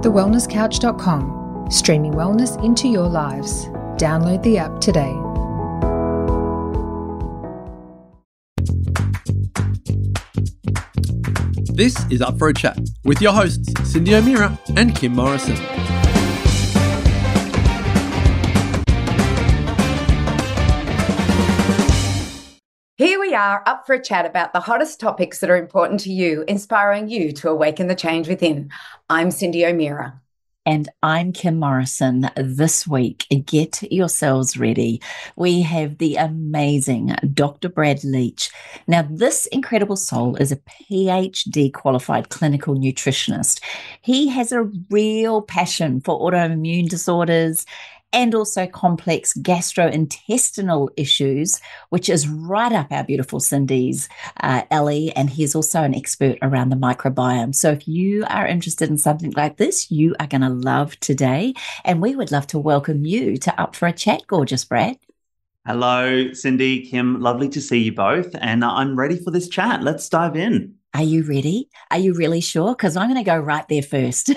thewellnesscouch.com, streaming wellness into your lives. Download the app today. This is Up for a Chat with your hosts, Cyndi O'Meara and Kim Morrison. Here we are, up for a chat about the hottest topics that are important to you, inspiring you to awaken the change within. I'm Cyndi O'Meara. And I'm Kim Morrison. This week, get yourselves ready. We have the amazing Dr. Brad Leech. Now, this incredible soul is a PhD qualified clinical nutritionist. He has a real passion for autoimmune disorders and also complex gastrointestinal issues, which is right up our beautiful Cyndi's alley. And he's also an expert around the microbiome. So if you are interested in something like this, you are going to love today. And we would love to welcome you to Up for a Chat, gorgeous Brad. Hello, Cyndi, Kim. Lovely to see you both. And I'm ready for this chat. Let's dive in. Are you ready? Are you really sure? Because I'm going to go right there first.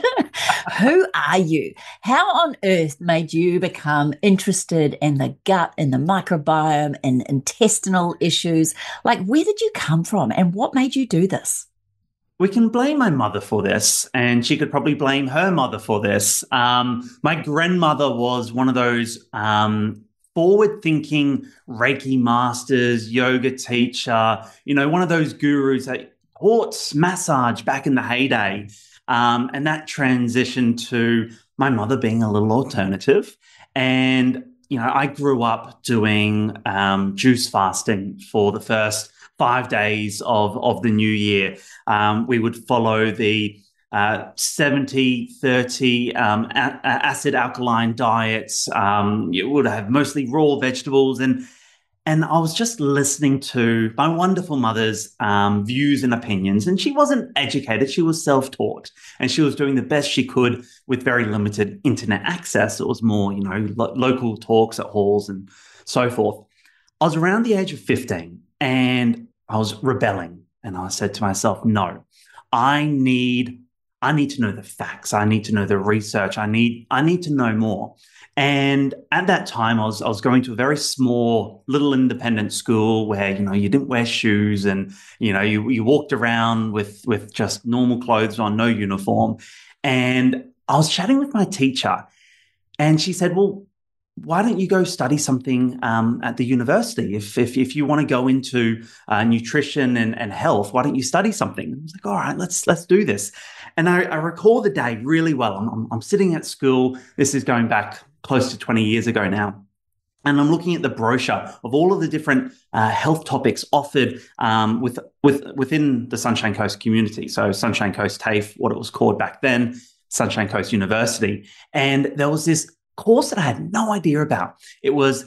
Who are you? How on earth made you become interested in the gut and the microbiome and intestinal issues? Like, where did you come from and what made you do this? We can blame my mother for this, and she could probably blame her mother for this. My grandmother was one of those forward-thinking Reiki masters, yoga teacher, one of those gurus that taught massage back in the heyday. And that transitioned to my mother being a little alternative. And, I grew up doing juice fasting for the first 5 days of the new year. We would follow the 70-30 acid alkaline diets. You would have mostly raw vegetables. And I was just listening to my wonderful mother's views and opinions. And she wasn't educated. She was self-taught. And she was doing the best she could with very limited internet access. It was more, local talks at halls and so forth. I was around the age of 15 and I was rebelling. And I said to myself, no, I need to know the facts. I need to know the research. I need to know more. And at that time, I was going to a very small, little independent school where, you didn't wear shoes and, you walked around with just normal clothes on, no uniform. And I was chatting with my teacher and she said, well, why don't you go study something at the university? If you want to go into nutrition and health, why don't you study something? I was like, all right, let's do this. And I recall the day really well. I'm sitting at school. This is going back close to 20 years ago now. And I'm looking at the brochure of all of the different health topics offered within the Sunshine Coast community. So Sunshine Coast TAFE, what it was called back then, Sunshine Coast University. And there was this course that I had no idea about. It was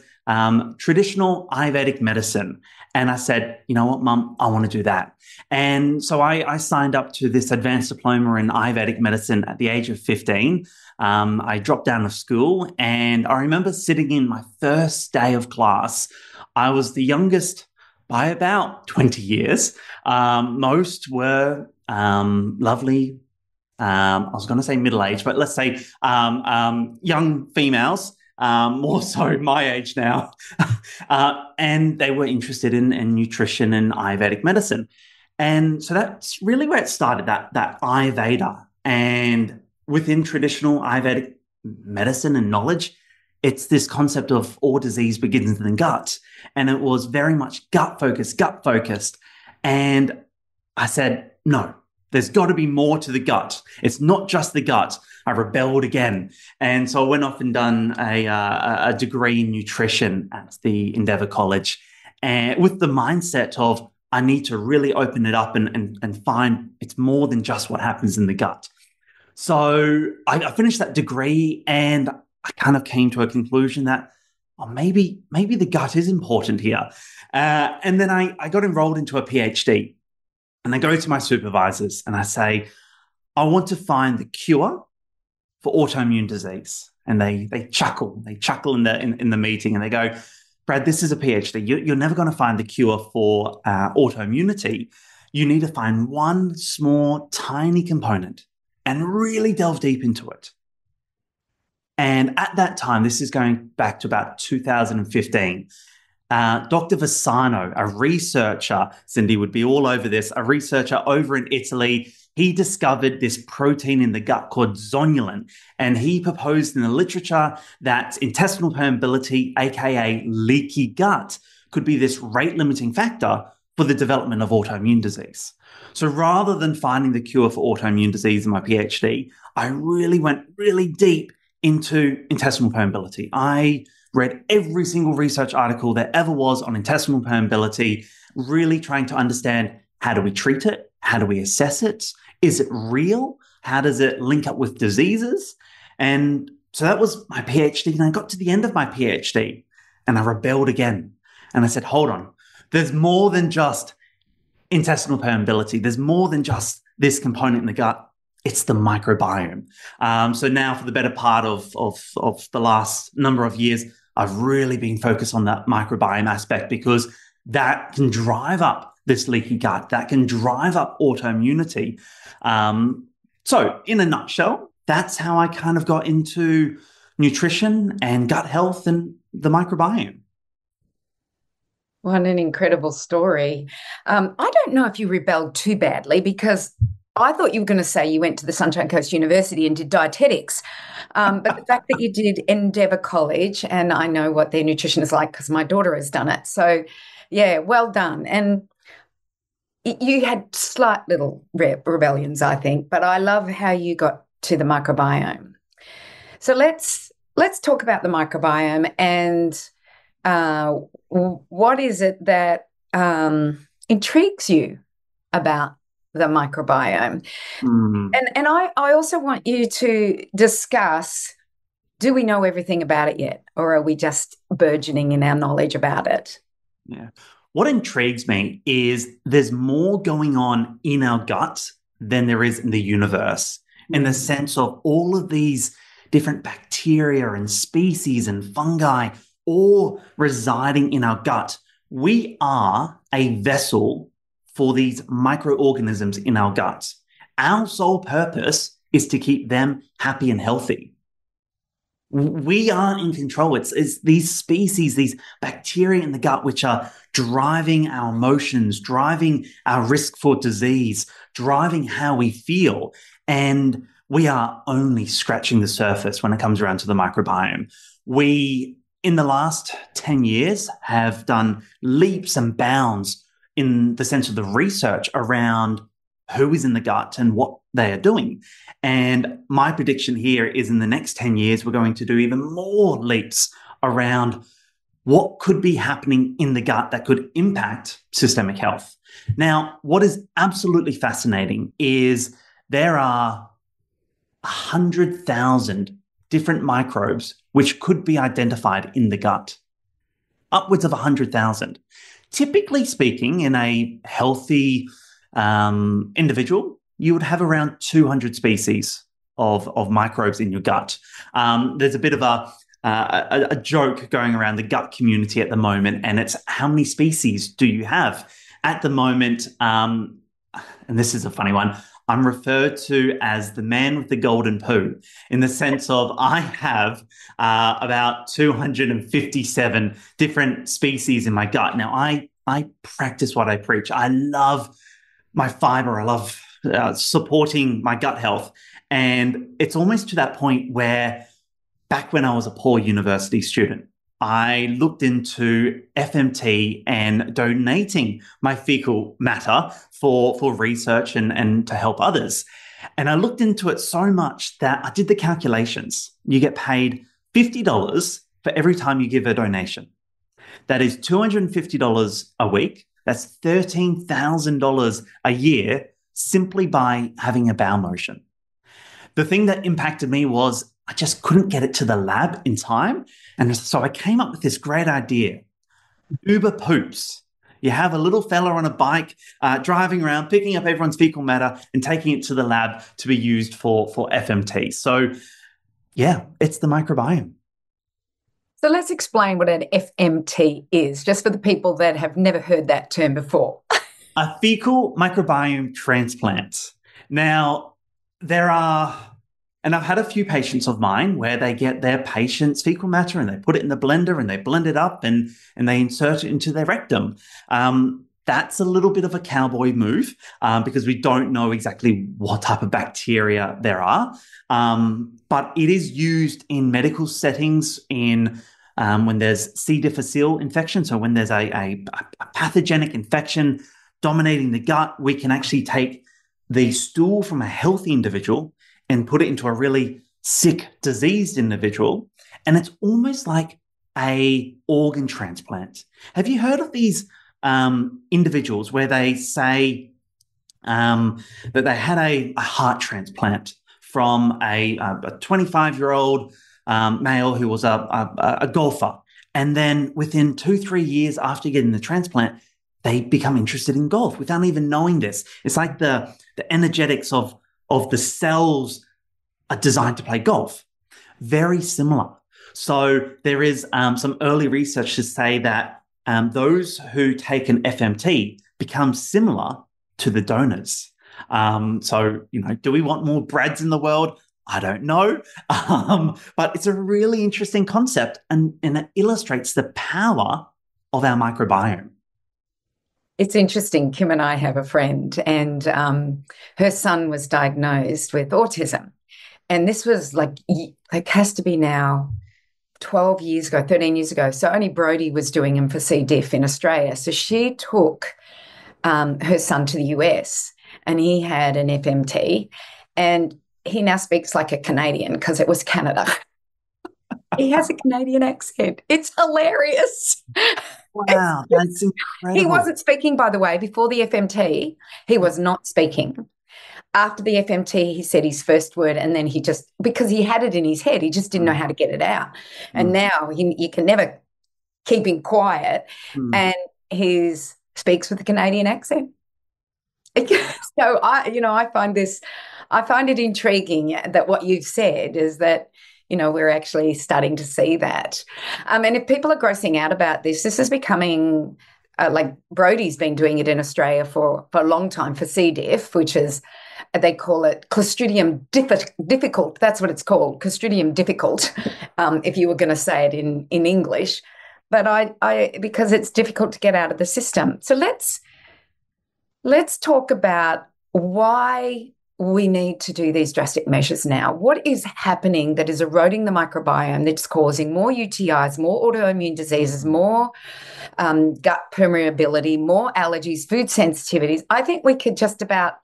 traditional Ayurvedic medicine. And I said, you know what, Mum, I want to do that. And so I signed up to this advanced diploma in Ayurvedic medicine at the age of 15. I dropped out of school and I remember sitting in my first day of class. I was the youngest by about 20 years. Most were lovely, I was going to say middle-aged, but let's say young females, more so my age now. And they were interested in nutrition and Ayurvedic medicine. And so that's really where it started, that Ayurveda. And within traditional Ayurvedic medicine and knowledge, it's this concept of all disease begins in the gut. And it was very much gut focused. And I said, no, there's got to be more to the gut. It's not just the gut. I rebelled again. And so I went off and done a degree in nutrition at the Endeavour College, and with the mindset of I need to really open it up and find it's more than just what happens in the gut. So I finished that degree and I kind of came to a conclusion that maybe the gut is important here. And then I got enrolled into a PhD. And I go to my supervisors and I say, I want to find the cure for autoimmune disease. And they chuckle. They chuckle in the meeting and they go, Brad, this is a PhD. You're never going to find the cure for autoimmunity. You need to find one small, tiny component. and really delve deep into it. And at that time, this is going back to about 2015, Dr. Vassano, a researcher, Cyndi would be all over this, a researcher over in Italy, he discovered this protein in the gut called zonulin, and he proposed in the literature that intestinal permeability, aka leaky gut, could be this rate-limiting factor for the development of autoimmune disease. So rather than finding the cure for autoimmune disease in my PhD, I really went really deep into intestinal permeability. I read every single research article there ever was on intestinal permeability, really trying to understand, how do we treat it? How do we assess it? Is it real? How does it link up with diseases? And so that was my PhD. And I got to the end of my PhD and I rebelled again. And I said, hold on, there's more than just intestinal permeability. There's more than just this component in the gut. It's the microbiome. So now for the better part of the last number of years, I've really been focused on that microbiome aspect because that can drive up this leaky gut, that can drive up autoimmunity. So in a nutshell, that's how I kind of got into nutrition and gut health and the microbiome. What an incredible story. I don't know if you rebelled too badly because I thought you were going to say you went to the Sunshine Coast University and did dietetics. But the fact that you did Endeavour College, and I know what their nutrition is like because my daughter has done it. So, yeah, well done. And you had slight little rebellions, I think, but I love how you got to the microbiome. So let's talk about the microbiome and what is it that intrigues you about the microbiome? And I also want you to discuss, do we know everything about it yet, or are we just burgeoning in our knowledge about it? Yeah. What intrigues me is there's more going on in our gut than there is in the universe, in the sense of all of these different bacteria and species and fungi all residing in our gut. We are a vessel for these microorganisms in our gut. Our sole purpose is to keep them happy and healthy. We aren't in control. It's these species, these bacteria in the gut, which are driving our emotions, driving our risk for disease, driving how we feel. And we are only scratching the surface when it comes around to the microbiome. We, in the last 10 years, have done leaps and bounds in the sense of the research around who is in the gut and what they are doing. And my prediction here is in the next 10 years, we're going to do even more leaps around what could be happening in the gut that could impact systemic health. Now, what is absolutely fascinating is there are 100,000 different microbes which could be identified in the gut. Upwards of 100,000. Typically speaking, in a healthy individual, you would have around 200 species of microbes in your gut. There's a bit of a joke going around the gut community at the moment, and it's how many species do you have? At the moment, and this is a funny one, I'm referred to as the man with the golden poo in the sense of I have about 257 different species in my gut. Now, I practice what I preach. I love my fiber. I love supporting my gut health. And it's almost to that point where back when I was a poor university student, I looked into FMT and donating my fecal matter for research and to help others. And I looked into it so much that I did the calculations. You get paid $50 for every time you give a donation. That is $250 a week. That's $13,000 a year simply by having a bowel motion. The thing that impacted me was I just couldn't get it to the lab in time. And so I came up with this great idea. Uber poops. You have a little fella on a bike driving around, picking up everyone's fecal matter and taking it to the lab to be used for FMT. So yeah, it's the microbiome. So let's explain what an FMT is, just for the people that have never heard that term before. A fecal microbiome transplant. Now, there are, and I've had a few patients of mine where they get their patient's fecal matter and they put it in the blender and they blend it up and they insert it into their rectum. That's a little bit of a cowboy move because we don't know exactly what type of bacteria there are. But it is used in medical settings when there's C. difficile infection. So when there's a pathogenic infection dominating the gut, we can actually take the stool from a healthy individual and put it into a really sick, diseased individual. And it's almost like a organ transplant. Have you heard of these individuals where they say that they had a heart transplant from a 25-year-old male who was a golfer. And then within 2-3 years after getting the transplant, they become interested in golf without even knowing this. It's like the energetics of the cells are designed to play golf. Very similar. So there is some early research to say that those who take an FMT become similar to the donors. So, do we want more Brads in the world? I don't know. But it's a really interesting concept and it illustrates the power of our microbiome. It's interesting. Kim and I have a friend and her son was diagnosed with autism. And this was like has to be now 12 years ago, 13 years ago. So only Brodie was doing him for C. diff in Australia. So she took her son to the US and he had an FMT and he now speaks like a Canadian because it was Canada. He has a Canadian accent. It's hilarious. Wow, that's incredible. He wasn't speaking, by the way, before the FMT. He was not speaking. After the FMT, he said his first word, and then he just, because he had it in his head, he just didn't know how to get it out. And now you can never keep him quiet, and he speaks with a Canadian accent. So I find it intriguing that what you've said is that, we're actually starting to see that. And if people are grossing out about this is becoming, like Brodie's been doing it in Australia for a long time for C. diff, which is, they call it Clostridium difficult. That's what it's called, Clostridium difficult, if you were going to say it in English. But because it's difficult to get out of the system. So let's talk about why we need to do these drastic measures now. What is happening that is eroding the microbiome, that's causing more UTIs, more autoimmune diseases, more gut permeability, more allergies, food sensitivities? I think we could just about,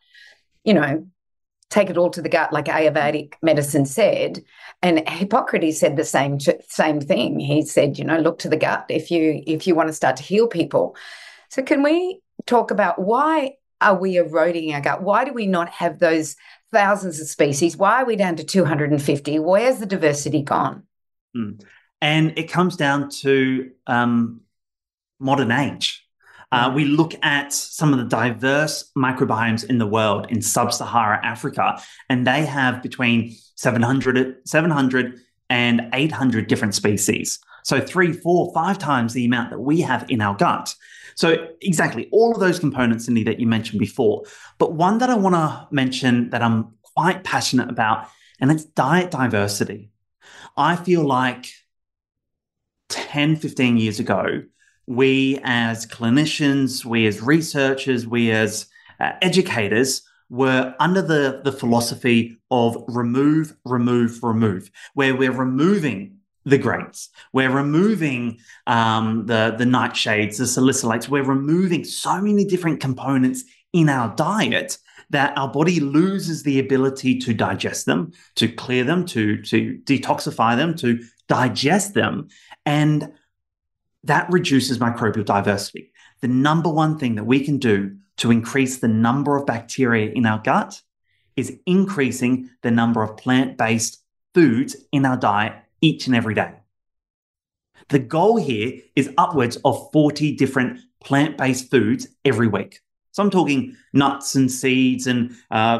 take it all to the gut, like Ayurvedic medicine said. And Hippocrates said the same thing. He said, look to the gut if you want to start to heal people. So can we talk about why are we eroding our gut? Why do we not have those thousands of species? Why are we down to 250? Where's the diversity gone? And it comes down to modern age. We look at some of the diverse microbiomes in the world in sub-Saharan Africa, and they have between 700 and 800 different species. So 3, 4, 5 times the amount that we have in our gut. So exactly all of those components, Cyndi, that you mentioned before. But one that I want to mention that I'm quite passionate about, and it's diet diversity. I feel like 10, 15 years ago, we as clinicians, we as researchers, we as educators were under the philosophy of remove, where we're removing the grains, we're removing the nightshades, the salicylates, we're removing so many different components in our diet that our body loses the ability to digest them, to clear them, to detoxify them, to digest them. And that reduces microbial diversity. The number one thing that we can do to increase the number of bacteria in our gut is increasing the number of plant-based foods in our diet each and every day. The goal here is upwards of 40 different plant-based foods every week. So I'm talking nuts and seeds and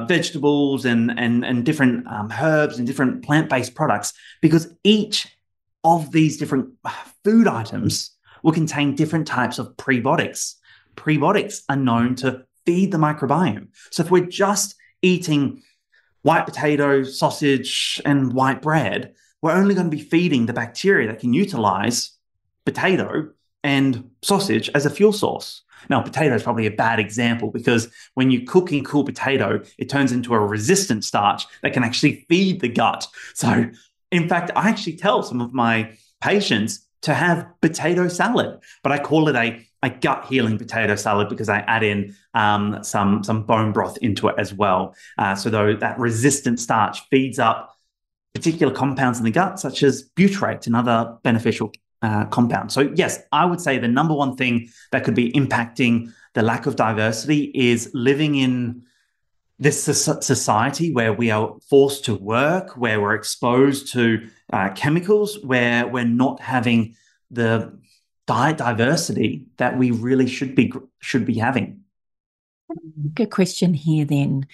vegetables and different herbs and different plant-based products, because each of these different food items will contain different types of prebiotics. Prebiotics are known to feed the microbiome. So if we're just eating white potato, sausage, and white bread, we're only going to be feeding the bacteria that can utilize potato and sausage as a fuel source. Now, potato is probably a bad example because when you cook and cool potato, it turns into a resistant starch that can actually feed the gut. So, in fact, I actually tell some of my patients to have potato salad, but I call it a gut healing potato salad because I add in some bone broth into it as well. So though that resistant starch feeds up particular compounds in the gut, such as butyrate and other beneficial compounds. So yes, I would say the number one thing that could be impacting the lack of diversity is living in this society where we are forced to work, where we're exposed to chemicals, where we're not having the diet diversity that we really should be having. Good question here then.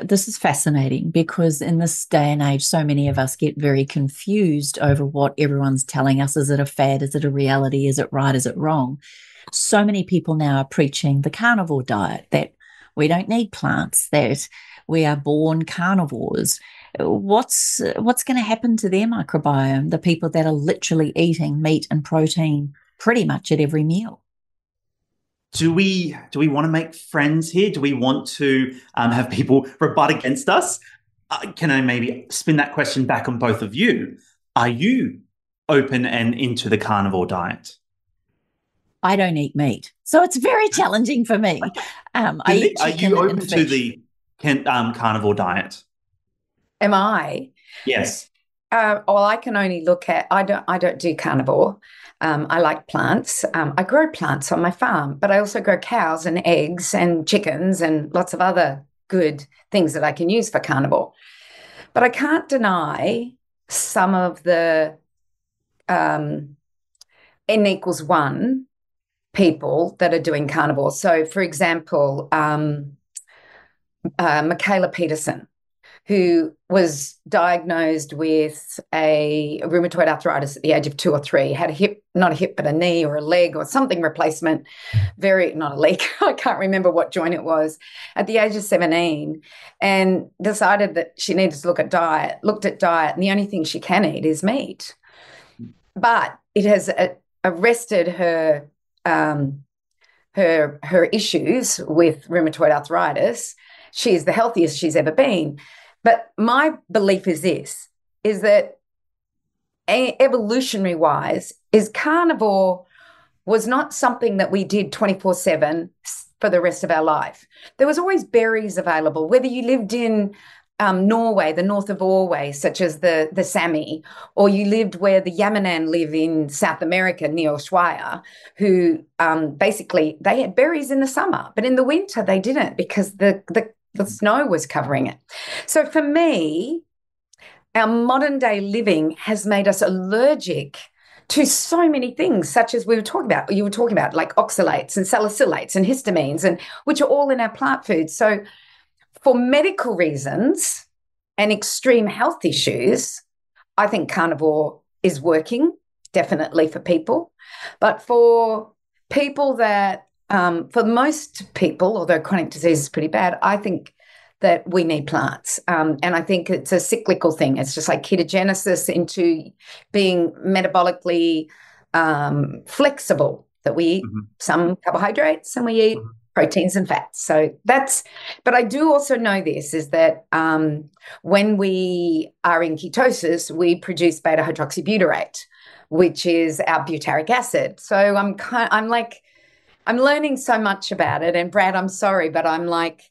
This is fascinating because in this day and age, so many of us get very confused over what everyone's telling us. Is it a fad? Is it a reality? Is it right? Is it wrong? So many people now are preaching the carnivore diet, that we don't need plants, that we are born carnivores. What's going to happen to their microbiome, the people that are literally eating meat and protein pretty much at every meal? Do we want to make friends here? Do we want to have people rebut against us? Can I maybe spin that question back on both of you? Are you open and into the carnivore diet? I don't eat meat, so it's very challenging for me. I eat chicken. Are you open to the carnivore diet? Am I? Yes. Well, I can only look at. I don't do carnivore. I like plants. I grow plants on my farm, but I also grow cows and eggs and chickens and lots of other good things that I can use for carnivore. But I can't deny some of the N=1 people that are doing carnivore. So, for example, Michaela Peterson, who was diagnosed with a rheumatoid arthritis at the age of 2 or 3, had a hip, not a hip, but a knee or a leg or something replacement, not a leg, I can't remember what joint it was, at the age of 17, and decided that she needed to looked at diet, and the only thing she can eat is meat. But it has arrested her issues with rheumatoid arthritis. She is the healthiest she's ever been. But my belief is this, is that evolutionary-wise, is carnivore was not something that we did 24/7 for the rest of our life. There was always berries available, whether you lived in Norway, the north of Norway, such as the Sami, or you lived where the Yamanan live in South America near Ushuaia, who basically they had berries in the summer, but in the winter they didn't because the snow was covering it. So for me, our modern day living has made us allergic to so many things, such as you were talking about, like oxalates and salicylates and histamines, and which are all in our plant foods. So for medical reasons and extreme health issues, I think carnivore is working, definitely for people. But for people that, for most people, although chronic disease is pretty bad, I think that we need plants. And I think it's a cyclical thing. It's just like ketogenesis into being metabolically flexible, that we eat some carbohydrates and we eat proteins and fats. So but I do also know this, is that when we are in ketosis, we produce beta-hydroxybutyrate, which is our butyric acid. So I'm learning so much about it. And Brad, I'm sorry, but I'm like,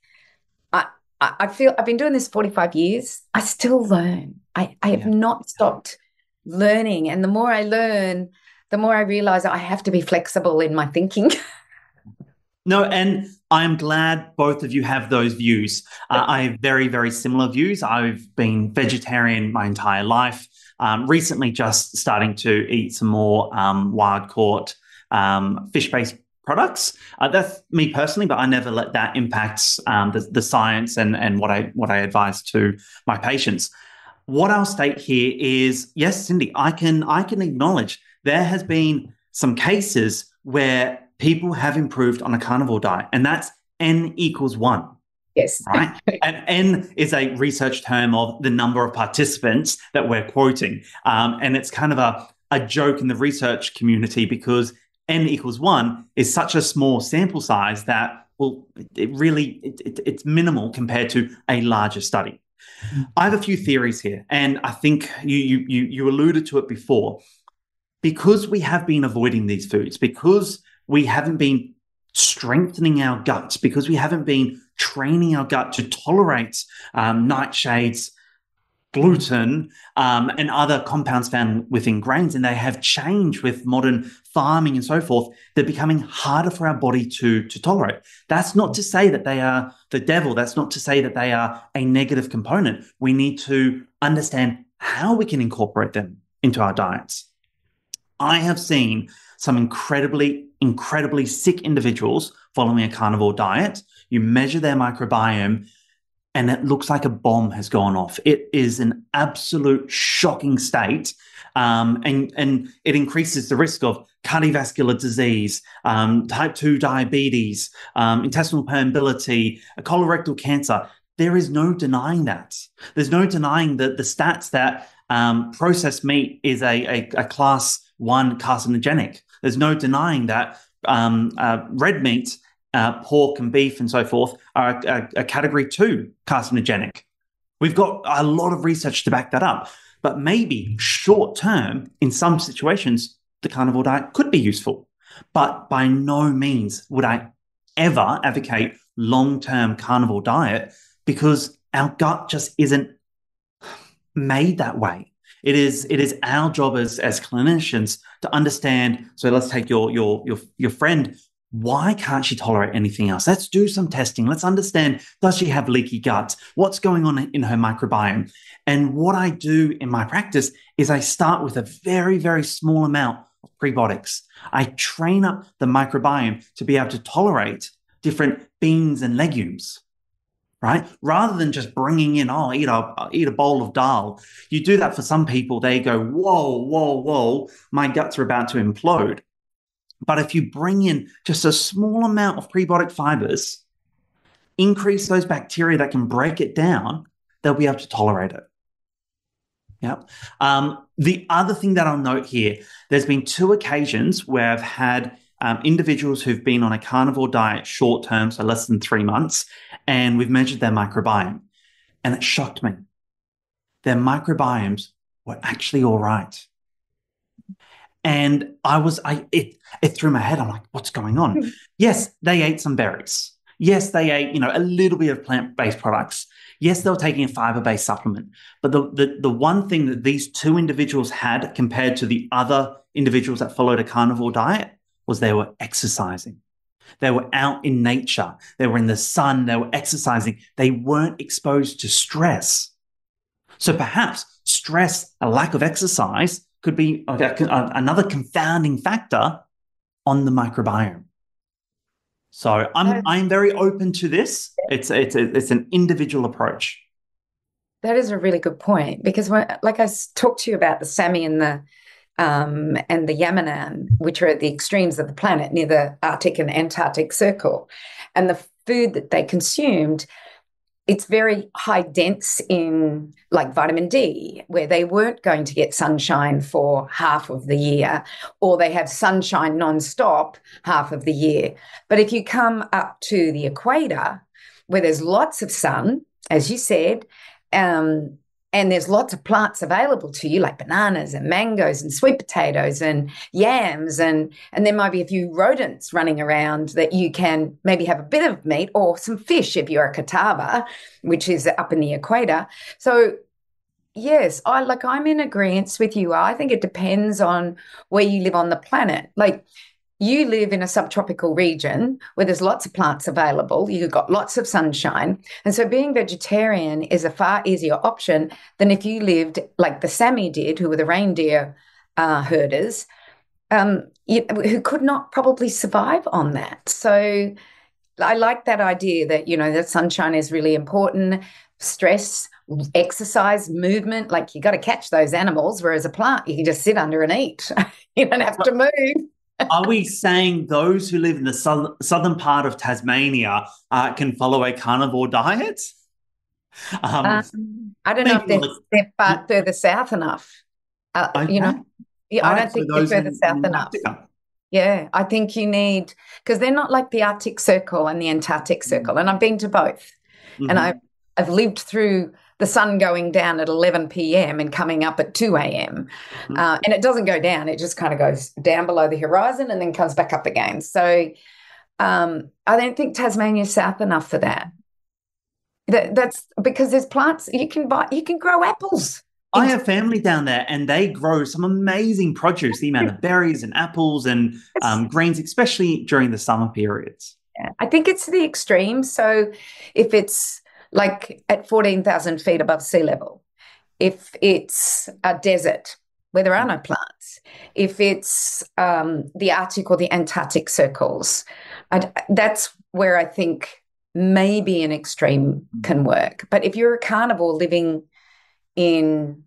I feel I've been doing this 45 years. I still learn. I have not stopped learning. And the more I learn, the more I realize I have to be flexible in my thinking. No, and I'm glad both of you have those views. I have very, very similar views. I've been vegetarian my entire life. Recently just starting to eat some more wild-caught fish-based products. That's me personally, but I never let that impact the science and what I advise to my patients. What I'll state here is, yes, Cyndi, I can acknowledge there has been some cases where people have improved on a carnivore diet, and that's N=1. Yes. right? And N is a research term of the number of participants that we're quoting. And it's kind of a joke in the research community because N equals 1 is such a small sample size that, well, it's minimal compared to a larger study. I have a few theories here, and I think you alluded to it before. Because we have been avoiding these foods, because we haven't been strengthening our guts, because we haven't been training our gut to tolerate nightshades, gluten, and other compounds found within grains, and they have changed with modern farming and so forth, they're becoming harder for our body to tolerate. That's not to say that they are the devil. That's not to say that they are a negative component. We need to understand how we can incorporate them into our diets. I have seen some incredibly sick individuals following a carnivore diet. You measure their microbiome and it looks like a bomb has gone off. It is an absolute shocking state. And it increases the risk of cardiovascular disease, type 2 diabetes, intestinal permeability, colorectal cancer. There is no denying that. There's no denying the stats that processed meat is a class 1 carcinogenic. There's no denying that red meat, pork and beef and so forth are a category 2 carcinogenic. We've got a lot of research to back that up. But maybe short term, in some situations, the carnivore diet could be useful. But by no means would I ever advocate long-term carnivore diet because our gut just isn't made that way. It is our job as clinicians to understand. So let's take your friend. Why can't she tolerate anything else? Let's do some testing. Let's understand, does she have leaky gut? What's going on in her microbiome? And what I do in my practice is I start with a very, very small amount of prebiotics. I train up the microbiome to be able to tolerate different beans and legumes, right? Rather than just bringing in, eat a bowl of dal. You do that for some people, they go, whoa, my guts are about to implode. But if you bring in just a small amount of prebiotic fibers, increase those bacteria that can break it down, they'll be able to tolerate it. Yep. The other thing that I'll note here, there's been 2 occasions where I've had individuals who've been on a carnivore diet short term, so less than 3 months, and we've measured their microbiome. And it shocked me. Their microbiomes were actually all right. And it threw my head. I'm like, what's going on? Yes, they ate some berries. Yes, they ate, a little bit of plant-based products. Yes, they were taking a fiber-based supplement. But the one thing that these 2 individuals had compared to the other individuals that followed a carnivore diet was they were exercising. They were out in nature. They were in the sun. They were exercising. They weren't exposed to stress. So perhaps stress, a lack of exercise, could be another confounding factor on the microbiome. So I'm very open to this. It's an individual approach. That is a really good point because, like I talked to you about the Sami and the Yamanan, which are at the extremes of the planet near the Arctic and Antarctic Circle, and the food that they consumed. It's very high dense in like vitamin D, where they weren't going to get sunshine for half of the year, or they have sunshine nonstop half of the year. But if you come up to the equator, where there's lots of sun, as you said, and there's lots of plants available to you, like bananas and mangoes and sweet potatoes and yams, and there might be a few rodents running around that you can maybe have a bit of meat or some fish if you're a catawba, which is up in the equator. So yes, I'm in agreement with you. I think it depends on where you live on the planet. Like, you live in a subtropical region where there's lots of plants available. You've got lots of sunshine. And so being vegetarian is a far easier option than if you lived like the Sami did, who were the reindeer herders, who could not probably survive on that. So I like that idea that, that sunshine is really important. Stress, exercise, movement, like you got to catch those animals, whereas a plant, you can just sit under and eat. You don't have to move. Are we saying those who live in the southern part of Tasmania can follow a carnivore diet? I don't know Maybe if not. they're far further south enough. Okay. Yeah, All I right. don't So think they're those further in south enough. Antarctica. Yeah, I think you need, because they're not like the Arctic Circle and the Antarctic Circle. And I've been to both. And I've lived through the sun going down at 11 p.m. and coming up at 2 a.m. And it doesn't go down. It just kind of goes down below the horizon and then comes back up again. So I don't think Tasmania's south enough for that. That's because there's plants you can buy. You can grow apples. I have family down there and they grow some amazing produce, the amount of berries and apples and greens, especially during the summer periods. Yeah, I think it's the extreme. So if it's like at 14,000 feet above sea level, if it's a desert where there are no plants, if it's the Arctic or the Antarctic circles, that's where I think maybe an extreme can work. But if you're a carnivore living in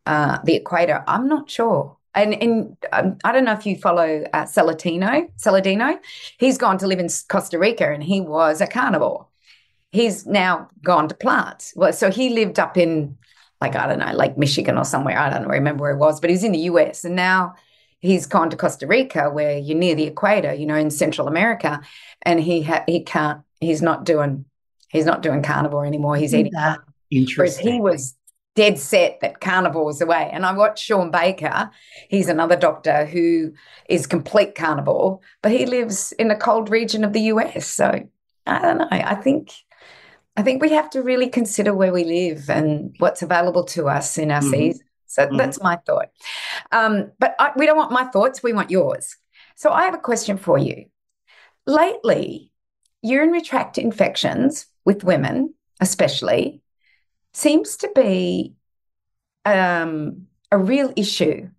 the equator, I'm not sure. And I don't know if you follow Saladino. He's gone to live in Costa Rica and he was a carnivore. He's now gone to plants. Well, so he lived up in, like, I don't know, Lake Michigan or somewhere. I don't remember where he was, but he's in the US. And now he's gone to Costa Rica, where you're near the equator, in Central America. And he's not doing carnivore anymore. He's eating that interesting. Whereas he was dead set that carnivore was the way. And I watched Sean Baker. He's another doctor who is complete carnivore, but he lives in a cold region of the US. So I don't know. I think we have to really consider where we live and what's available to us in our season. So that's my thought. But we don't want my thoughts. We want yours. So I have a question for you. Lately, urinary tract infections with women, especially, seems to be a real issue.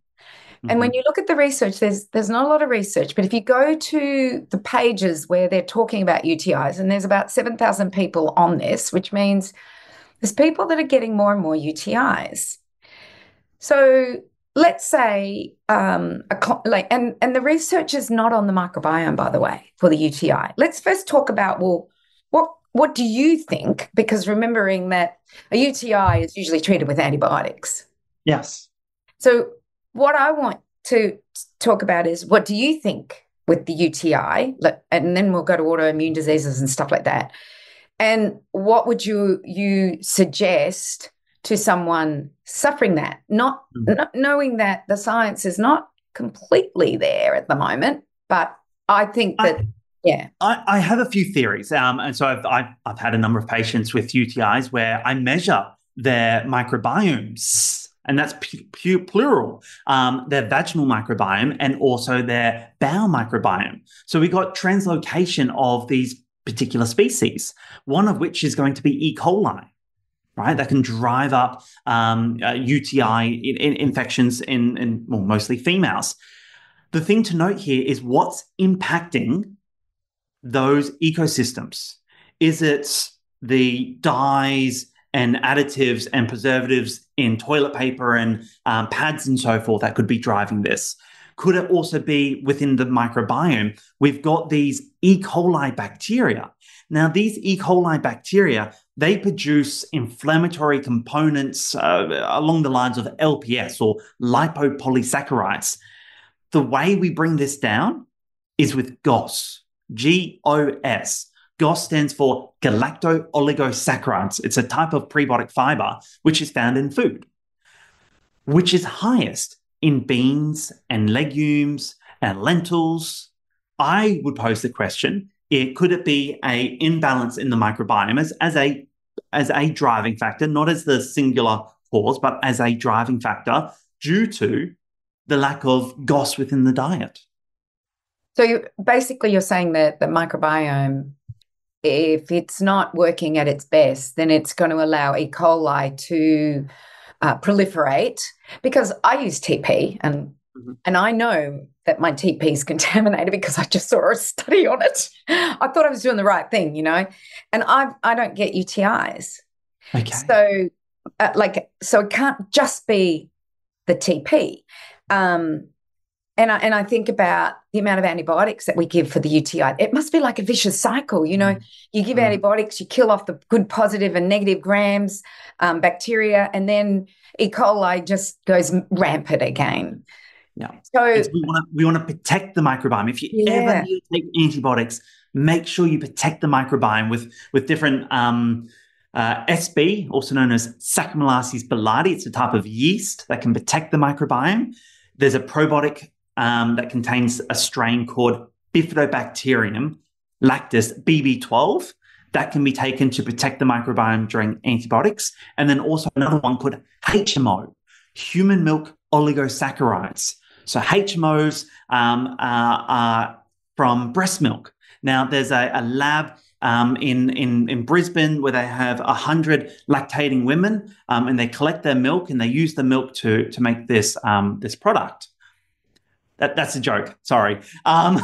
And when you look at the research, there's not a lot of research, but if you go to the pages where they're talking about UTIs, and there's about 7,000 people on this, which means there's people that are getting more and more UTIs. So let's say, and the research is not on the microbiome, by the way, for the UTI. Let's first talk about, well, what do you think? Because remembering that a UTI is usually treated with antibiotics. Yes. So what I want to talk about is, what do you think with the UTI? And then we'll go to autoimmune diseases and stuff like that. And what would you suggest to someone suffering that, not knowing that the science is not completely there at the moment, but I think that, I have a few theories. And so I've had a number of patients with UTIs where I measure their microbiomes, and that's plural, their vaginal microbiome and also their bowel microbiome. So we got translocation of these particular species, one of which is going to be E. coli, right? That can drive up UTI infections in mostly females. The thing to note here is what's impacting those ecosystems. Is it the dyes and additives and preservatives in toilet paper and pads and so forth that could be driving this? Could it also be within the microbiome? We've got these E. coli bacteria. Now, these E. coli bacteria, they produce inflammatory components along the lines of LPS or lipopolysaccharides. The way we bring this down is with GOS, GOS. GOS stands for galacto-oligosaccharides. It's a type of prebiotic fiber which is found in food, which is highest in beans and legumes and lentils. I would pose the question, could it be an imbalance in the microbiome as a driving factor, not as the singular cause, but as a driving factor due to the lack of GOS within the diet? So you're saying that the microbiome, if it's not working at its best, then it's going to allow E. coli to proliferate. Because I use TP and I know that my TP is contaminated because I just saw a study on it. I thought I was doing the right thing, and I don't get UTIs. Okay. So so it can't just be the TP. And I think about the amount of antibiotics that we give for the UTI. It must be like a vicious cycle. You know, you give antibiotics, you kill off the good positive and negative grams, bacteria, and then E. coli just goes rampant again. Yeah. So we want to protect the microbiome. If you ever need to take antibiotics, make sure you protect the microbiome with different SB, also known as Saccharomyces boulardii. It's a type of yeast that can protect the microbiome. There's a probiotic that contains a strain called Bifidobacterium lactis BB12 that can be taken to protect the microbiome during antibiotics. And then also another one called HMO, human milk oligosaccharides. So HMOs are from breast milk. Now, there's a lab in Brisbane where they have 100 lactating women, and they collect their milk and they use the milk to make this product. That's a joke. Sorry. I'm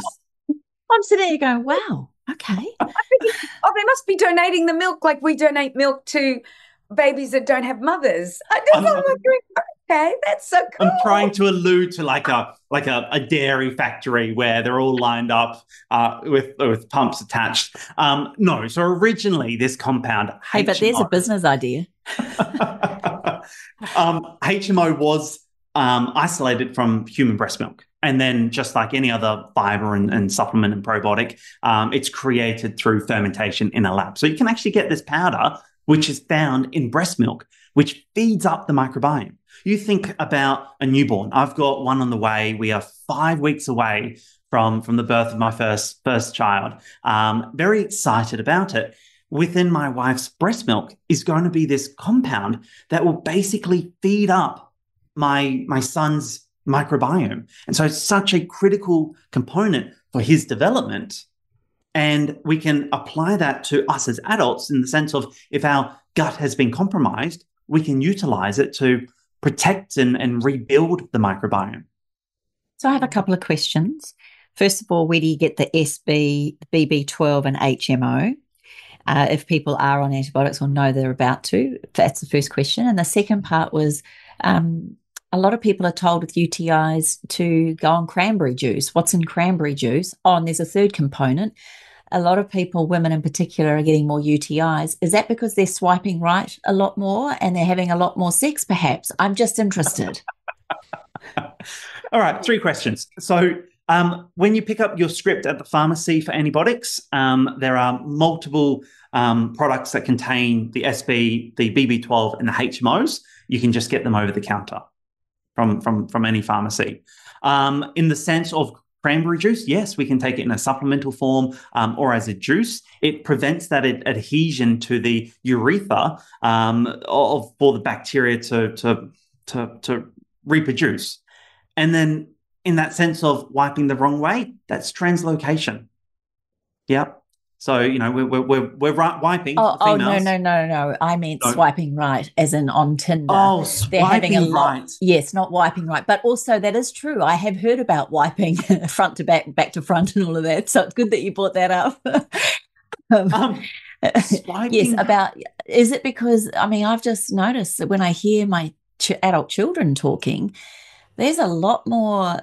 sitting there going, wow, okay. They must be donating the milk like we donate milk to babies that don't have mothers. Okay, that's so cool. I'm trying to allude to like a dairy factory where they're all lined up with pumps attached. No, so originally this compound, hey, but there's a business idea. HMO was isolated from human breast milk. And then just like any other fiber and supplement and probiotic, it's created through fermentation in a lab. So you can actually get this powder, which is found in breast milk, which feeds up the microbiome. You think about a newborn. I've got one on the way. We are 5 weeks away from the birth of my first child. Very excited about it. Within my wife's breast milk is going to be this compound that will basically feed up my son's microbiome. And so it's such a critical component for his development. And we can apply that to us as adults in the sense of if our gut has been compromised, we can utilize it to protect and rebuild the microbiome. So I have a couple of questions. First of all, where do you get the SB, BB12 and HMO? If people are on antibiotics or know they're about to, that's the first question. And the second part was, a lot of people are told with UTIs to go on cranberry juice. What's in cranberry juice? Oh, and there's a third component. A lot of people, women in particular, are getting more UTIs. Is that because they're swiping right a lot more and they're having a lot more sex, perhaps? I'm just interested. All right, 3 questions. So when you pick up your script at the pharmacy for antibiotics, there are multiple products that contain the SB, the BB12 and the HMOs. You can just get them over the counter from any pharmacy. In the sense of cranberry juice, yes, we can take it in a supplemental form or as a juice. It prevents that adhesion to the urethra for the bacteria to reproduce. And then in that sense of wiping the wrong way, that's translocation. Yep. So, you know, we're wiping for females. No. I meant swiping right, as in on Tinder. Oh, they're having a lot. Right. Yes, not wiping right. But also that is true. I have heard about wiping front to back to front and all of that. So it's good that you brought that up. Yes, is it because, I mean, I've just noticed that when I hear my adult children talking, there's a lot more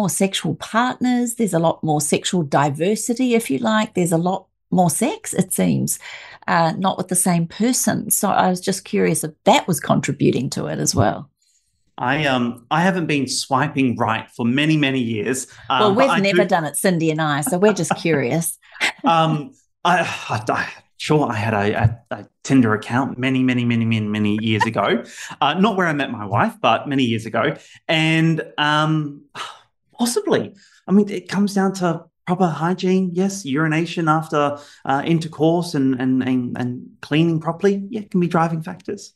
sexual partners. There's a lot more sexual diversity, if you like. There's a lot more sex, it seems, not with the same person. So I was just curious if that was contributing to it as well. I haven't been swiping right for many, many years. Well, we've never done it, Cyndi and I, so we're just curious. Sure, I had a Tinder account many years ago. Not where I met my wife, but many years ago. And possibly, I mean, it comes down to proper hygiene. Yes, urination after intercourse and cleaning properly. Yeah, can be driving factors.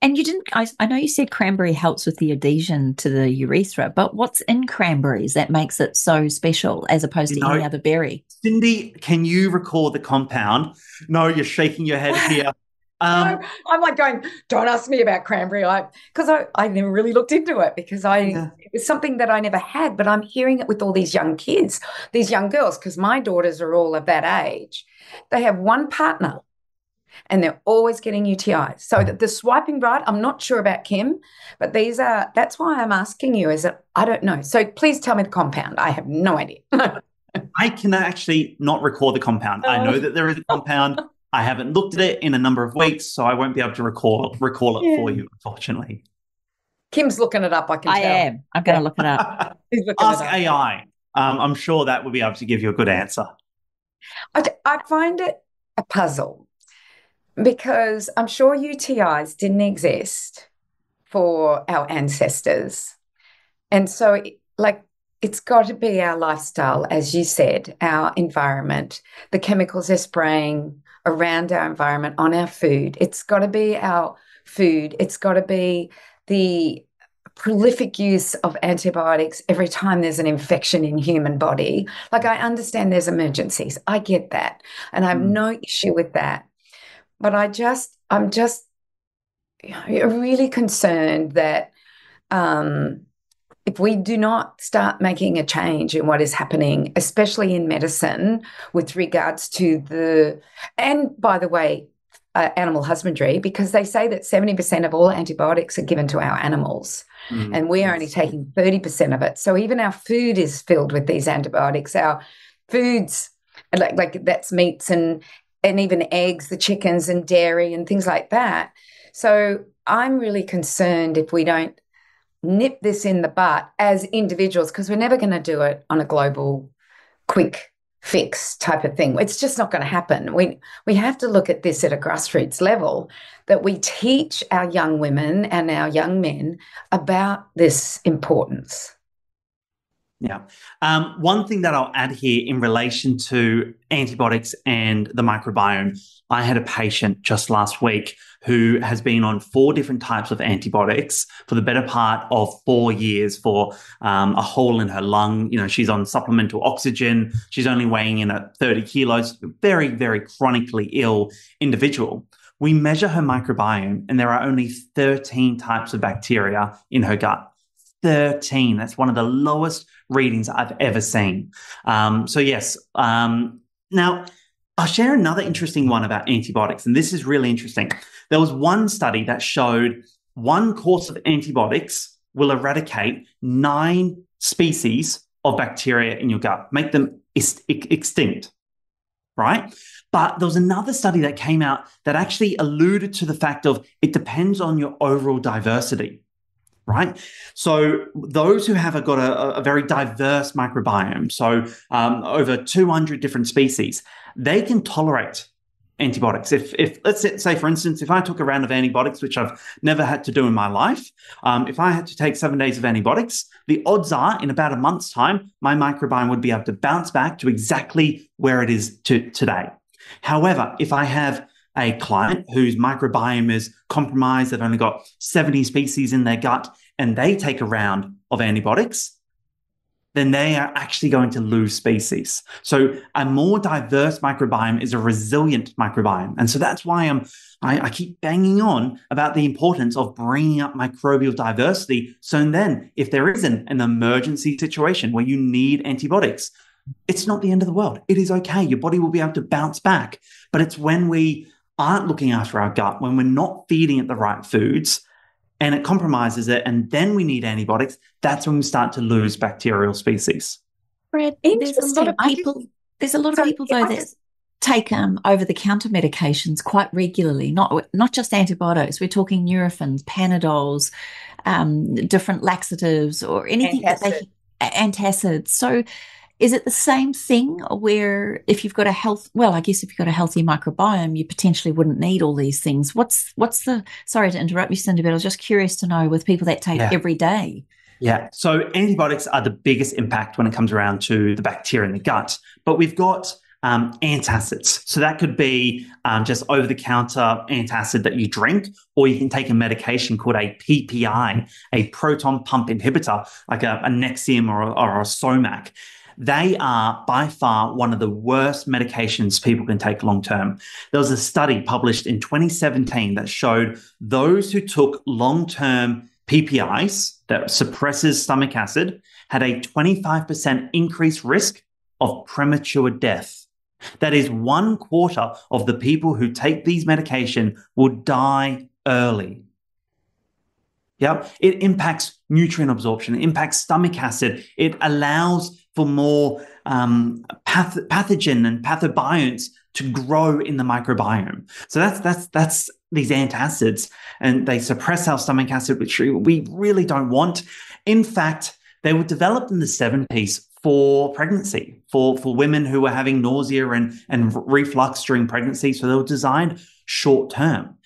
And you didn't, I know you said cranberry helps with the adhesion to the urethra, but what's in cranberries that makes it so special as opposed to any other berry? Cyndi, can you recall the compound? No, you're shaking your head here. No, I'm like going, don't ask me about cranberry, because I never really looked into it because it was something that I never had, but I'm hearing it with all these young kids, these young girls, because my daughters are all of that age. They have one partner. and they're always getting UTIs. So the swiping right, I'm not sure about, Kim, but that's why I'm asking you, is that I don't know. So please tell me the compound. I have no idea. I can actually not recall the compound. I know that there is a compound. I haven't looked at it in a number of weeks, so I won't be able to recall it for you, unfortunately. Kim's looking it up, I can tell. I am. I'm going to look it up. Ask AI. I'm sure that will be able to give you a good answer. I find it a puzzle because I'm sure UTIs didn't exist for our ancestors. And so, it's got to be our lifestyle, as you said, our environment, the chemicals they're spraying around our environment, on our food. It's got to be our food. It's got to be the prolific use of antibiotics every time there's an infection in human body. Like, I understand there's emergencies. I get that. And I have no issue with that. But I'm just really concerned that if we do not start making a change in what is happening, especially in medicine, with regards to and by the way, animal husbandry, because they say that 70% of all antibiotics are given to our animals, and we are only taking 30% of it. So even our food is filled with these antibiotics. Our foods, like that's meats and even eggs, the chickens and dairy and things like that. So I'm really concerned if we don't nip this in the butt as individuals, because we're never going to do it on a global quick fix type of thing. It's just not going to happen. We have to look at this at a grassroots level, that we teach our young women and our young men about this importance. Yeah. One thing that I'll add here in relation to antibiotics and the microbiome, I had a patient just last week who has been on 4 different types of antibiotics for the better part of 4 years for a hole in her lung. She's on supplemental oxygen. She's only weighing in at 30 kilos, very, very chronically ill individual. We measure her microbiome and there are only 13 types of bacteria in her gut. 13. That's one of the lowest readings I've ever seen. So yes. Now, I'll share another interesting one about antibiotics, and this is really interesting. There was one study that showed one course of antibiotics will eradicate 9 species of bacteria in your gut, make them extinct, right? But there was another study that came out that actually alluded to the fact of it depends on your overall diversity. Right. So those who have got a very diverse microbiome, so over 200 different species, they can tolerate antibiotics. If let's say, for instance, if I took a round of antibiotics, which I've never had to do in my life, if I had to take 7 days of antibiotics, the odds are in about a month's time, my microbiome would be able to bounce back to exactly where it is today. However, if I have a client whose microbiome is compromised, they've only got 70 species in their gut, and they take a round of antibiotics, then they are actually going to lose species. So a more diverse microbiome is a resilient microbiome. And so that's why I keep banging on about the importance of bringing up microbial diversity. So then if there is an emergency situation where you need antibiotics, it's not the end of the world. It is okay. Your body will be able to bounce back. But it's when we aren't looking after our gut, when we're not feeding it the right foods, and it compromises it, and then we need antibiotics, that's when we start to lose bacterial species. Brad, there's a lot of people though that take over-the-counter medications quite regularly, not just antibiotics. We're talking Nurophens, Panadols, different laxatives, or anything antacids. So is it the same thing where if you've got if you've got a healthy microbiome, you potentially wouldn't need all these things? Sorry to interrupt you, Cyndi, but I was just curious to know with people that take every day. Yeah. So antibiotics are the biggest impact when it comes around to the bacteria in the gut. But we've got antacids. So that could be just over-the-counter antacid that you drink, or you can take a medication called a PPI, a proton pump inhibitor, like a Nexium or a Somac. They are by far one of the worst medications people can take long-term. There was a study published in 2017 that showed those who took long-term PPIs that suppresses stomach acid had a 25% increased risk of premature death That is, 1/4 of the people who take these medication will die early. Yep. It impacts nutrient absorption, it impacts stomach acid, it allows for more pathogen and pathobionts to grow in the microbiome. So that's these antacids, and they suppress our stomach acid, which we really don't want. In fact, they were developed in the 70s for pregnancy, for women who were having nausea and reflux during pregnancy. So they were designed short term.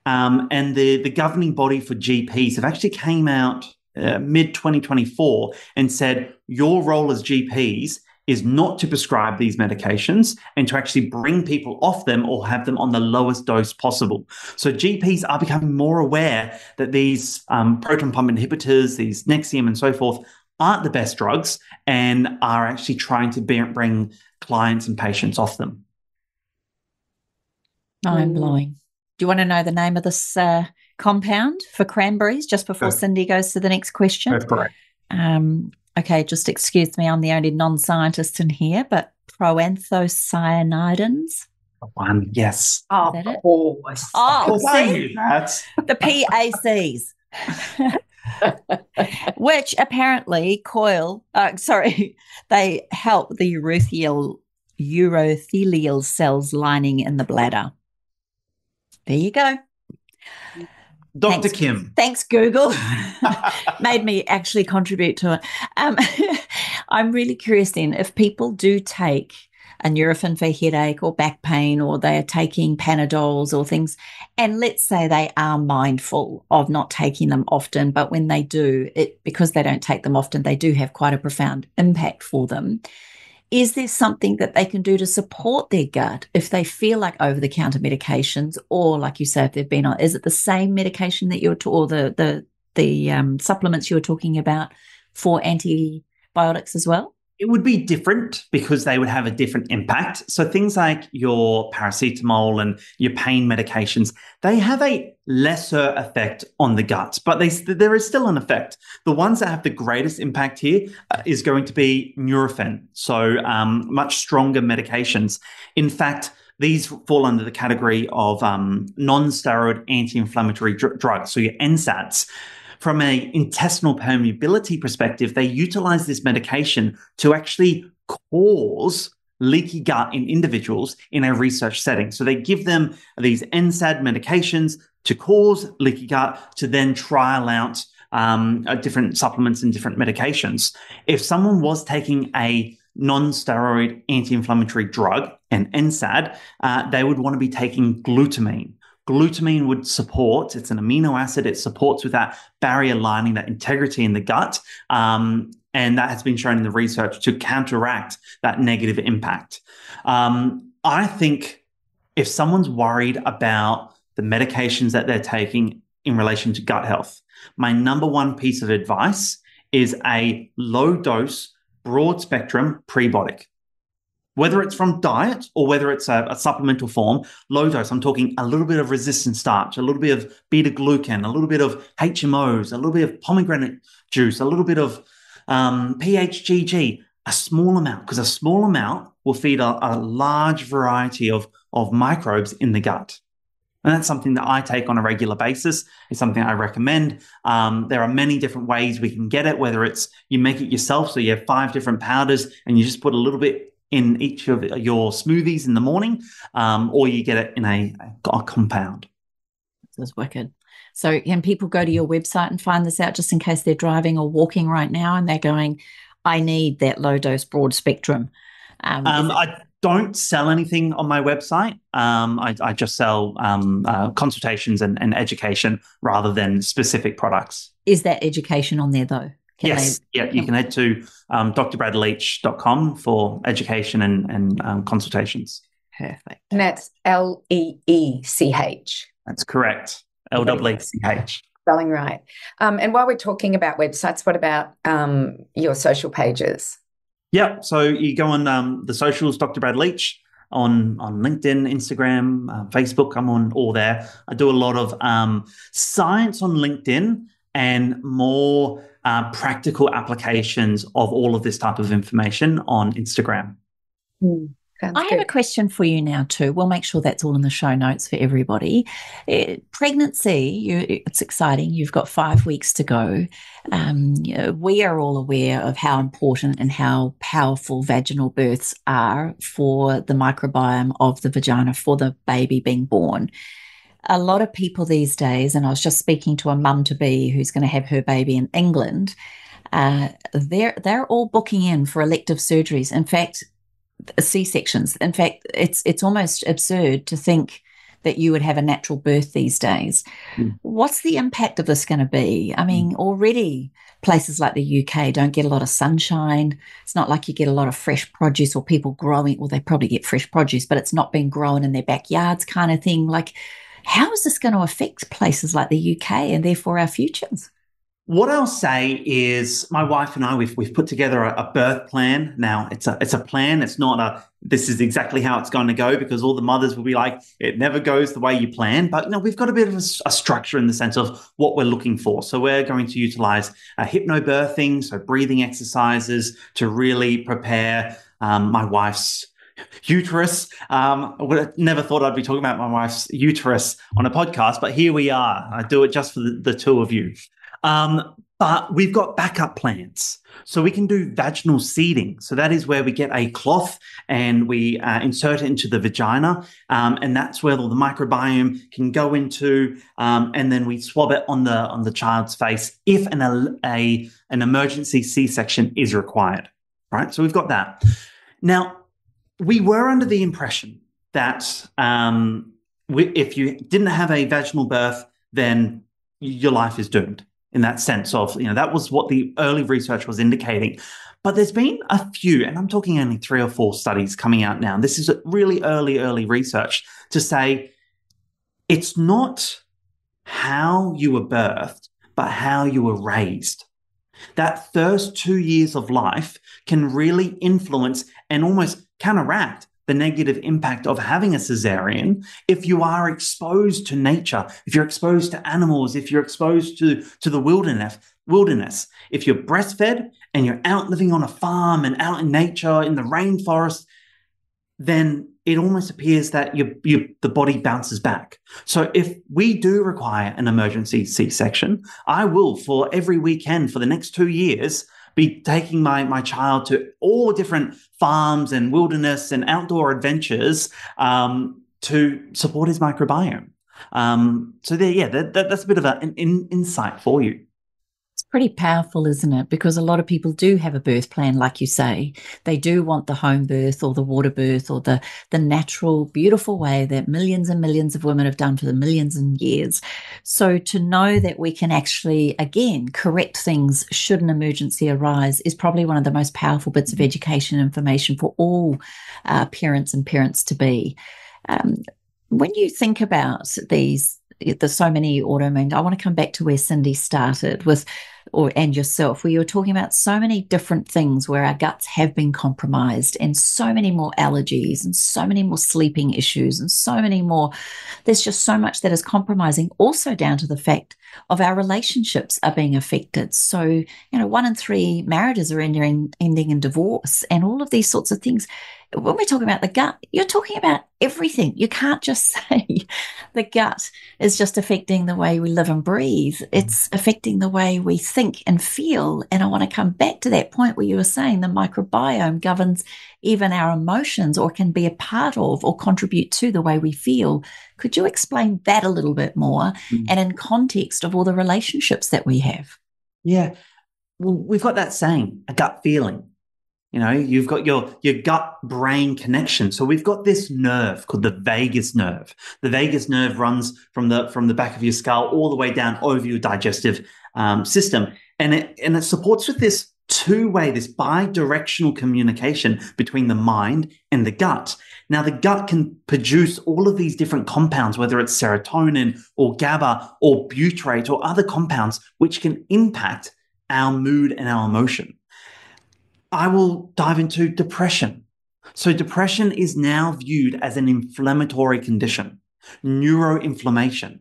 And the governing body for GPs have actually came out mid-2024 and said, your role as GPs is not to prescribe these medications and to actually bring people off them or have them on the lowest dose possible. So GPs are becoming more aware that these proton pump inhibitors, these Nexium and so forth, aren't the best drugs and are actually trying to bring clients and patients off them. Mind-blowing. Do you want to know the name of this compound for cranberries just before Cyndi goes to the next question? That's correct. Okay, just excuse me, I'm the only non-scientist in here, but proanthocyanidins. One, yes. Of course. Oh, see? The PACs. Which apparently they help the urothelial cells lining in the bladder. There you go. Dr. Kim. Thanks, Google. Made me actually contribute to it. I'm really curious then, if people do take a Nurofen for headache or back pain, or they are taking Panadols or things, and let's say they are mindful of not taking them often, but when they do, because they don't take them often, they do have quite a profound impact for them. Is there something that they can do to support their gut if they feel like over-the-counter medications, or like you say, if they've been on, is it the same medication that or the supplements you were talking about for antibiotics as well? It would be different because they would have a different impact. So things like your paracetamol and your pain medications, they have a lesser effect on the gut, but there is still an effect. The ones that have the greatest impact here is going to be Nurofen, so much stronger medications. In fact, these fall under the category of non-steroid anti-inflammatory drugs, so your NSAIDs. From an intestinal permeability perspective, they utilize this medication to actually cause leaky gut in individuals in a research setting. So they give them these NSAID medications to cause leaky gut, to then trial out different supplements and different medications. If someone was taking a non-steroid anti-inflammatory drug, an NSAID, they would want to be taking glutamine. Glutamine would support, it's an amino acid, it supports with that barrier lining, that integrity in the gut. And that has been shown in the research to counteract that negative impact. I think if someone's worried about the medications that they're taking in relation to gut health, my number one piece of advice is a low dose, broad spectrum prebiotic. Whether it's from diet or whether it's a supplemental form, low dose, I'm talking a little bit of resistant starch, a little bit of beta-glucan, a little bit of HMOs, a little bit of pomegranate juice, a little bit of PHGG, a small amount, because a small amount will feed a large variety of microbes in the gut. And that's something that I take on a regular basis. It's something I recommend. There are many different ways we can get it, whether it's you make it yourself, so you have 5 different powders and you just put a little bit in each of your smoothies in the morning, or you get it in a compound. This is wicked. So can people go to your website and find this out, just in case they're driving or walking right now and they're going, I need that low dose broad spectrum? I don't sell anything on my website. I just sell consultations and education rather than specific products. Is that education on there though? You can head to drbradleech.com for education and consultations. Perfect. And that's Leech. That's correct. Leech. Spelling right. And while we're talking about websites, what about your social pages? Yep. So you go on the socials, Dr. Brad Leech, on LinkedIn, Instagram, Facebook. I'm on all there. I do a lot of science on LinkedIn and more practical applications of all of this type of information on Instagram. I have a question for you now too. We'll make sure that's all in the show notes for everybody. Pregnancy, it's exciting. You've got 5 weeks to go. We are all aware of how important and how powerful vaginal births are for the microbiome of the vagina, for the baby being born. A lot of people these days, and I was just speaking to a mum-to-be who's going to have her baby in England, they're all booking in for elective surgeries. In fact, C-sections. In fact, it's almost absurd to think that you would have a natural birth these days. What's the impact of this going to be? I mean, already places like the UK don't get a lot of sunshine. It's not like you get a lot of fresh produce or people growing, well, they probably get fresh produce, but it's not being grown in their backyards kind of thing. Like, how is this going to affect places like the UK and therefore our futures? What I'll say is my wife and I, we've put together a birth plan. Now, it's a plan. It's not this is exactly how it's going to go, because all the mothers will be like, it never goes the way you plan. But, we've got a bit of a structure in the sense of what we're looking for. So we're going to utilize hypnobirthing, so breathing exercises to really prepare my wife's uterus. I never thought I'd be talking about my wife's uterus on a podcast, but here we are. I do it just for the two of you. But we've got backup plans. So we can do vaginal seeding. So that is where we get a cloth and we insert it into the vagina. And that's where all the microbiome can go into. And then we swab it on the child's face if an emergency C-section is required. Right? So we've got that. Now, we were under the impression that if you didn't have a vaginal birth, then your life is doomed. In that sense of, that was what the early research was indicating. But there's been a few, and I'm talking only 3 or 4 studies coming out now. This is really early research to say it's not how you were birthed, but how you were raised. That first 2 years of life can really influence and almost counteract the negative impact of having a cesarean if you are exposed to nature, if you're exposed to animals, if you're exposed to the wilderness. If you're breastfed and you're out living on a farm and out in nature, in the rainforest, then it almost appears that the body bounces back. So if we do require an emergency C-section, I will, for every weekend for the next 2 years, be taking my child to all different farms and wilderness and outdoor adventures to support his microbiome. So that's a bit of an insight for you. It's pretty powerful, isn't it? Because a lot of people do have a birth plan, like you say. They do want the home birth or the water birth or the natural, beautiful way that millions and millions of women have done for the millions of years. So to know that we can actually, again, correct things should an emergency arise is probably one of the most powerful bits of education and information for all parents and parents-to-be. When you think about there's so many autoimmune, I want to come back to where Cyndi started with, and yourself, where you were talking about so many different things where our guts have been compromised and so many more allergies and so many more sleeping issues and so many more. There's just so much that is compromising, also down to the fact of our relationships are being affected. So, 1 in 3 marriages are ending in divorce and all of these sorts of things. When we're talking about the gut, you're talking about everything. You can't just say the gut is just affecting the way we live and breathe. It's affecting the way we think and feel. And I want to come back to that point where you were saying the microbiome governs even our emotions, or can be a part of or contribute to the way we feel. Could you explain that a little bit more and in context of all the relationships that we have? Yeah. Well, we've got that saying, a gut feeling. You've got your gut-brain connection. So we've got this nerve called the vagus nerve. The vagus nerve runs from the back of your skull all the way down over your digestive system, and it supports with this two-way, this bi-directional communication between the mind and the gut. Now, the gut can produce all of these different compounds, whether it's serotonin or GABA or butyrate or other compounds, which can impact our mood and our emotion. I will dive into depression. So depression is now viewed as an inflammatory condition, neuroinflammation,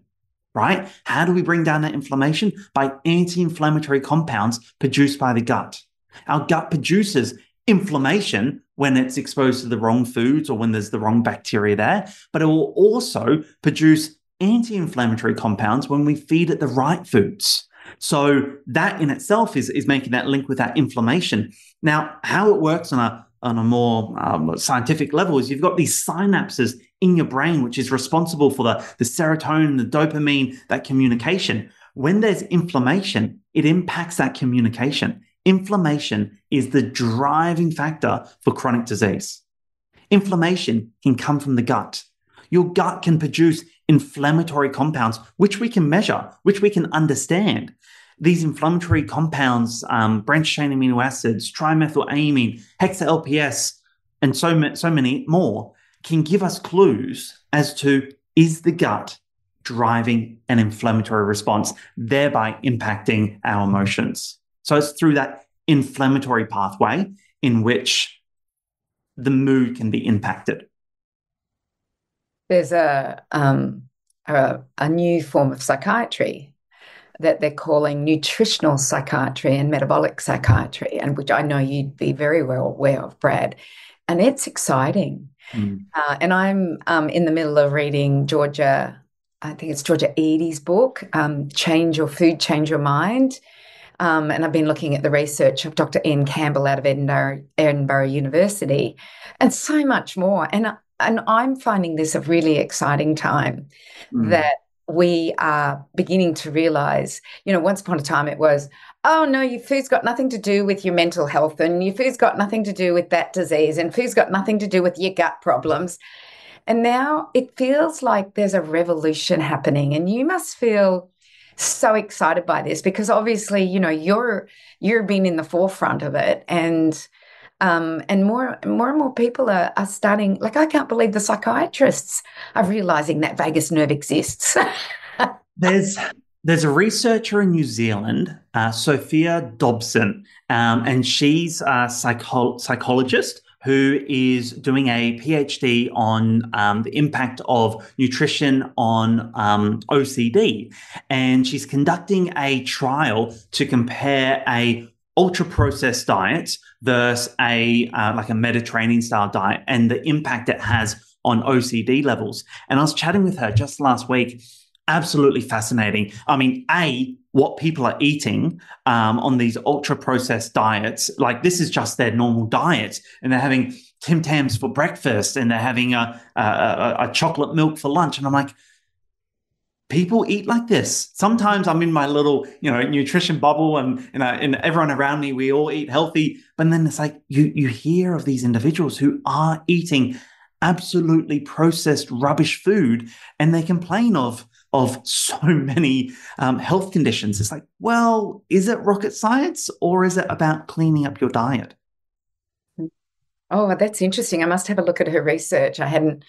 right? How do we bring down that inflammation? By anti-inflammatory compounds produced by the gut. Our gut produces inflammation when it's exposed to the wrong foods or when there's the wrong bacteria there, but it will also produce anti-inflammatory compounds when we feed it the right foods. So that in itself is making that link with that inflammation. Now, how it works on a more scientific level is you've got these synapses in your brain, which is responsible for the serotonin, the dopamine, that communication. When there's inflammation, it impacts that communication. Inflammation is the driving factor for chronic disease. Inflammation can come from the gut. Your gut can produce inflammatory compounds, which we can measure, which we can understand. These inflammatory compounds, branched-chain amino acids, trimethylamine, hexa-LPS, and so many more, can give us clues as to, is the gut driving an inflammatory response, thereby impacting our emotions. So it's through that inflammatory pathway in which the mood can be impacted. There's a new form of psychiatry that they're calling nutritional psychiatry and metabolic psychiatry, and which I know you'd be very well aware of, Brad. And it's exciting. And I'm in the middle of reading Georgia Eadie's book, Change Your Food, Change Your Mind. And I've been looking at the research of Dr. Ian Campbell out of Edinburgh University, and so much more. And I'm finding this a really exciting time that we are beginning to realize, once upon a time it was, oh, no, your food's got nothing to do with your mental health, and your food's got nothing to do with that disease, and food's got nothing to do with your gut problems. And now it feels like there's a revolution happening, and you must feel so excited by this because obviously, you're being in the forefront of it, and more and more people are starting. Like, I can't believe the psychiatrists are realizing that vagus nerve exists. There's a researcher in New Zealand, Sophia Dobson, and she's a psychologist who is doing a PhD on the impact of nutrition on OCD. And she's conducting a trial to compare a ultra-processed diet versus like a Mediterranean-style diet and the impact it has on OCD levels. And I was chatting with her just last week. Absolutely fascinating. I mean, what people are eating on these ultra-processed diets, like this is just their normal diet, and they're having Tim Tams for breakfast, and they're having a chocolate milk for lunch, and I'm like, people eat like this. Sometimes I'm in my little, nutrition bubble, and everyone around me, we all eat healthy, but then it's like you hear of these individuals who are eating absolutely processed rubbish food, and they complain of so many health conditions. It's like, well, is it rocket science or is it about cleaning up your diet? Oh, that's interesting. I must have a look at her research. I hadn't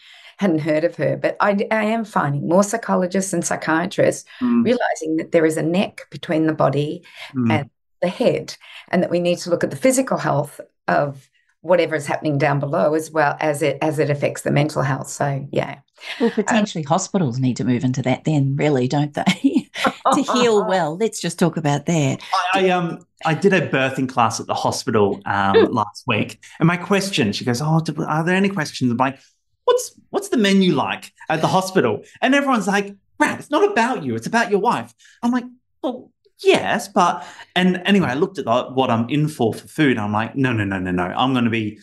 heard of her, but I am finding more psychologists and psychiatrists realizing that there is a neck between the body and the head, and that we need to look at the physical health of whatever is happening down below as well as it affects the mental health. So, yeah. Well, potentially hospitals need to move into that then, really, don't they? To heal well. Let's just talk about that. I did a birthing class at the hospital last week, and my question, she goes, "Oh, are there any questions?" I'm like, "What's the menu like at the hospital?" And everyone's like, "Brad, it's not about you; it's about your wife." I'm like, "Well, yes, but..." And anyway, I looked at what I'm in for food, and I'm like, no. I'm going to be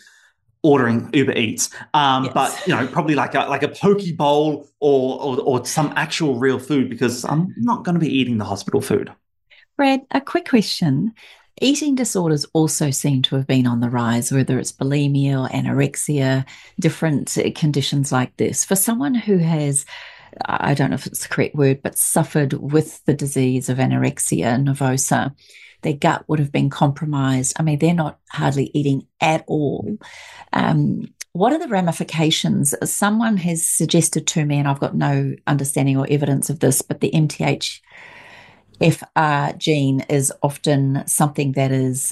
ordering Uber Eats, Yes. But probably like a poke bowl or some actual real food, because I'm not going to be eating the hospital food. Brad, a quick question. Eating disorders also seem to have been on the rise, whether it's bulimia or anorexia, different conditions like this. For someone who has, I don't know if it's the correct word, but suffered with the disease of anorexia nervosa, their gut would have been compromised. I mean, they're not hardly eating at all. What are the ramifications? Someone has suggested to me, and I've got no understanding or evidence of this, but the MTHFR gene is often something that is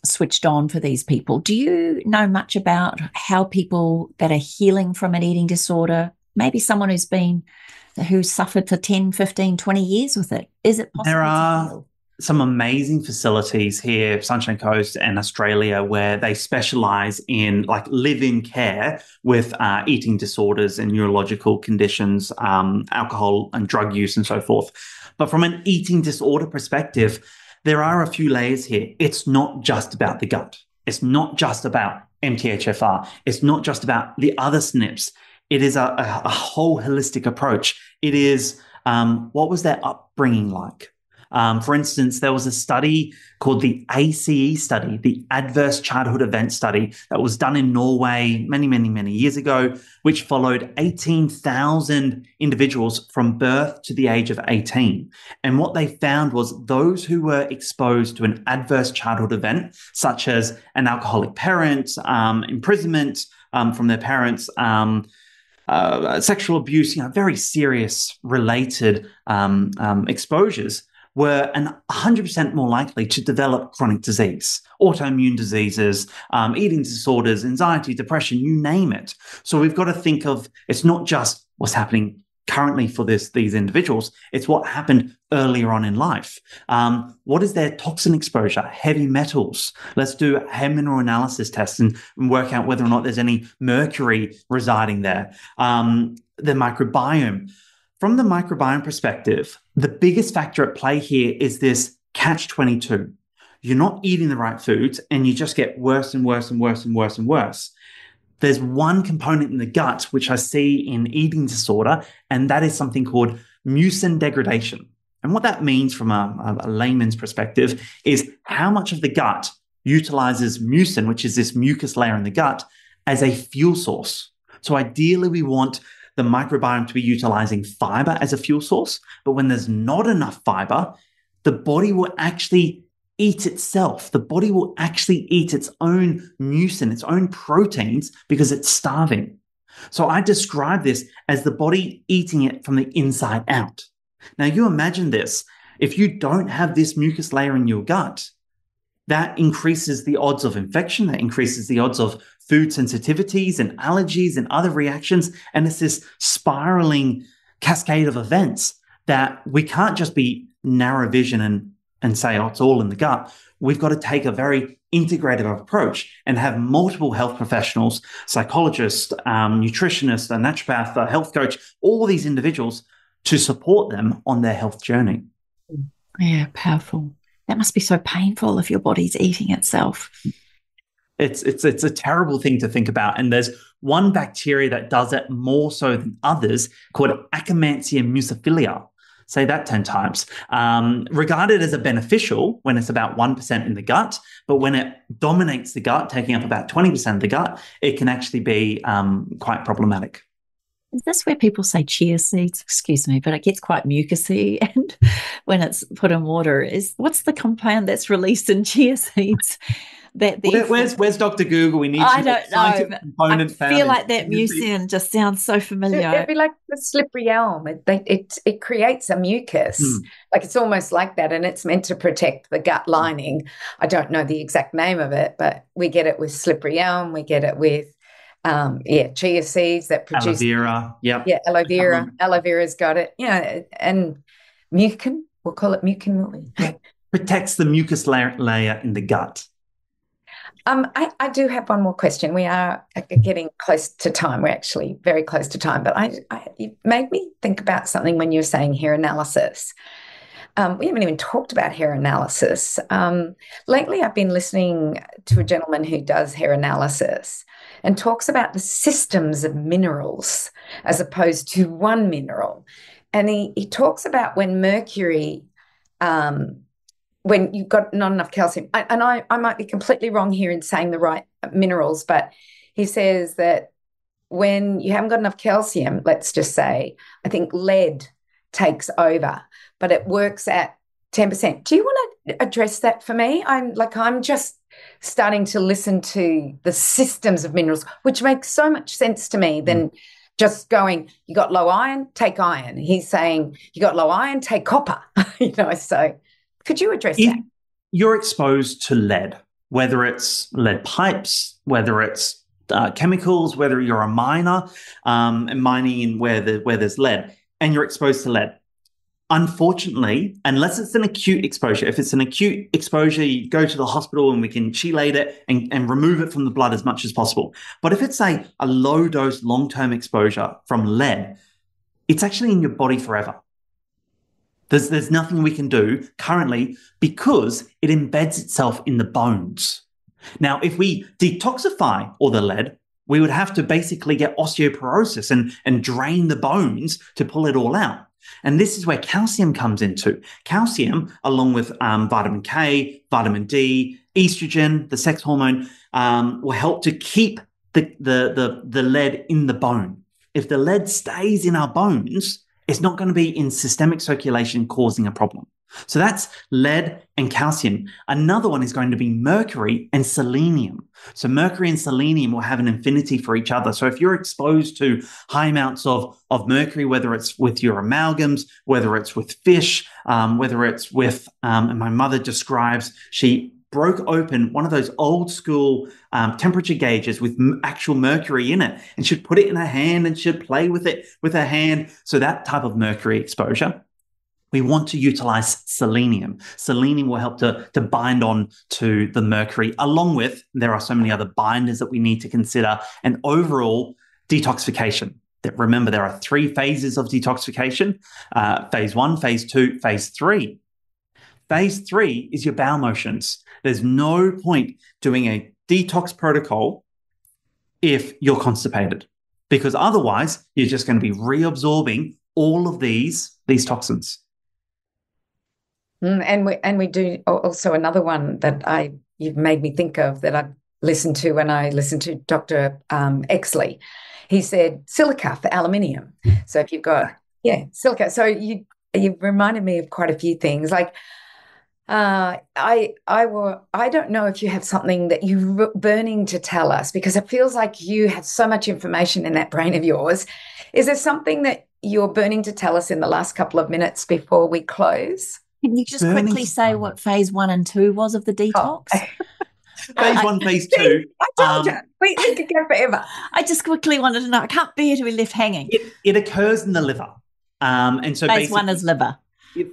switched on for these people. Do you know much about how people that are healing from an eating disorder, maybe someone who's suffered for 10, 15, 20 years with it, is it possible to heal? some amazing facilities here, Sunshine Coast and Australia, where they specialize in like live-in care with eating disorders and neurological conditions, alcohol and drug use and so forth. But from an eating disorder perspective, there are a few layers here. It's not just about the gut. It's not just about MTHFR. It's not just about the other SNPs. It is a whole holistic approach. It is what was their upbringing like? For instance, there was a study called the ACE study, the Adverse Childhood Event Study, that was done in Norway many, many, many years ago, which followed 18,000 individuals from birth to the age of 18. And what they found was those who were exposed to an adverse childhood event, such as an alcoholic parent, imprisonment from their parents, sexual abuse, very serious related exposures, were 100% more likely to develop chronic disease, autoimmune diseases, eating disorders, anxiety, depression, you name it. So we've got to think of, it's not just what's happening currently for these individuals, it's what happened earlier on in life. What is their toxin exposure, heavy metals? Let's do a hair mineral analysis test and work out whether or not there's any mercury residing there. The microbiome. From the microbiome perspective, the biggest factor at play here is this catch-22. You're not eating the right foods and you just get worse and worse and worse and worse and worse. There's one component in the gut which I see in eating disorder, and that is something called mucin degradation. And what that means from a layman's perspective is how much of the gut utilizes mucin, which is this mucus layer in the gut, as a fuel source. So ideally, we want the microbiome to be utilizing fiber as a fuel source, but when there's not enough fiber, the body will actually eat itself. The body will actually eat its own mucin, its own proteins, because it's starving. So I describe this as the body eating it from the inside out. Now you imagine this, if you don't have this mucus layer in your gut, that increases the odds of infection, that increases the odds of food sensitivities and allergies and other reactions. And it's this spiraling cascade of events that we can't just be narrow vision and say, oh, it's all in the gut. We've got to take a very integrative approach and have multiple health professionals, psychologists, nutritionists, a naturopath, a health coach, all these individuals to support them on their health journey. Yeah, powerful. That must be so painful if your body's eating itself. It's a terrible thing to think about. And there's one bacteria that does it more so than others called Akkermansia mucophilia. Say that 10 times. Regarded as a beneficial when it's about 1% in the gut, but when it dominates the gut, taking up about 20% of the gut, it can actually be quite problematic. Is this where people say chia seeds? Excuse me, but it gets quite mucousy, and when it's put in water, what's the compound that's released in chia seeds? Where's Dr. Google? We need. I don't know. I feel like that mucin just sounds so familiar. It'd be like the slippery elm. It creates a mucus, like it's almost like that, and it's meant to protect the gut lining. I don't know the exact name of it, but we get it with slippery elm. We get it with chia seeds that produce aloe vera. Yep. Yeah, aloe vera. Aloe vera's got it. And mucin. We'll call it mucin, won't we? Yeah. Protects the mucus layer in the gut. I do have one more question. We are getting close to time. We're actually very close to time. But it made me think about something when you were saying hair analysis. We haven't even talked about hair analysis. Lately, I've been listening to a gentleman who does hair analysis and talks about the systems of minerals as opposed to one mineral. And he talks about when mercury, when you've got not enough calcium, and I might be completely wrong here in saying the right minerals, but he says that when you haven't got enough calcium, let's just say, I think lead takes over, but it works at 10%. Do you want to address that for me? I'm just starting to listen to the systems of minerals, which makes so much sense to me than just going, you got low iron, take iron. He's saying, you got low iron, take copper. So could you address that? You're exposed to lead, whether it's lead pipes, whether it's chemicals, whether you're a miner and mining in where there's lead, and you're exposed to lead. Unfortunately, unless it's an acute exposure, if it's an acute exposure, you go to the hospital and we can chelate it and remove it from the blood as much as possible. But if it's a low dose, long-term exposure from lead, it's actually in your body forever. There's nothing we can do currently because it embeds itself in the bones. Now, if we detoxify all the lead, we would have to basically get osteoporosis and drain the bones to pull it all out. And this is where calcium comes into. Calcium, along with vitamin K, vitamin D, estrogen, the sex hormone, will help to keep the lead in the bone. If the lead stays in our bones, it's not going to be in systemic circulation causing a problem. So that's lead and calcium. Another one is going to be mercury and selenium. So mercury and selenium will have an affinity for each other. So if you're exposed to high amounts of mercury, whether it's with your amalgams, whether it's with fish, whether it's with, and my mother describes, she broke open one of those old school temperature gauges with actual mercury in it, and she'd put it in her hand and she'd play with it with her hand. So that type of mercury exposure. We want to utilize selenium. Selenium will help to bind on to the mercury, along with, there are so many other binders that we need to consider, and overall detoxification. Remember, there are 3 phases of detoxification, phase 1, phase 2, phase 3. Phase 3 is your bowel motions. There's no point doing a detox protocol if you're constipated, because otherwise you're just going to be reabsorbing all of these toxins. And we do also another one that you've made me think of that I listened to when I listened to Dr. Exley. He said silica for aluminium. So if you've got silica, so you've reminded me of quite a few things. Like I don't know if you have something that you're burning to tell us, because it feels like you have so much information in that brain of yours. Is there something that you're burning to tell us in the last couple of minutes before we close? Can you just quickly say what phase 1 and 2 was of the detox? Phase 1, phase 2. I told you, we could go forever. I just quickly wanted to know. I can't bear to be left hanging. It occurs in the liver. And so phase 1 is liver.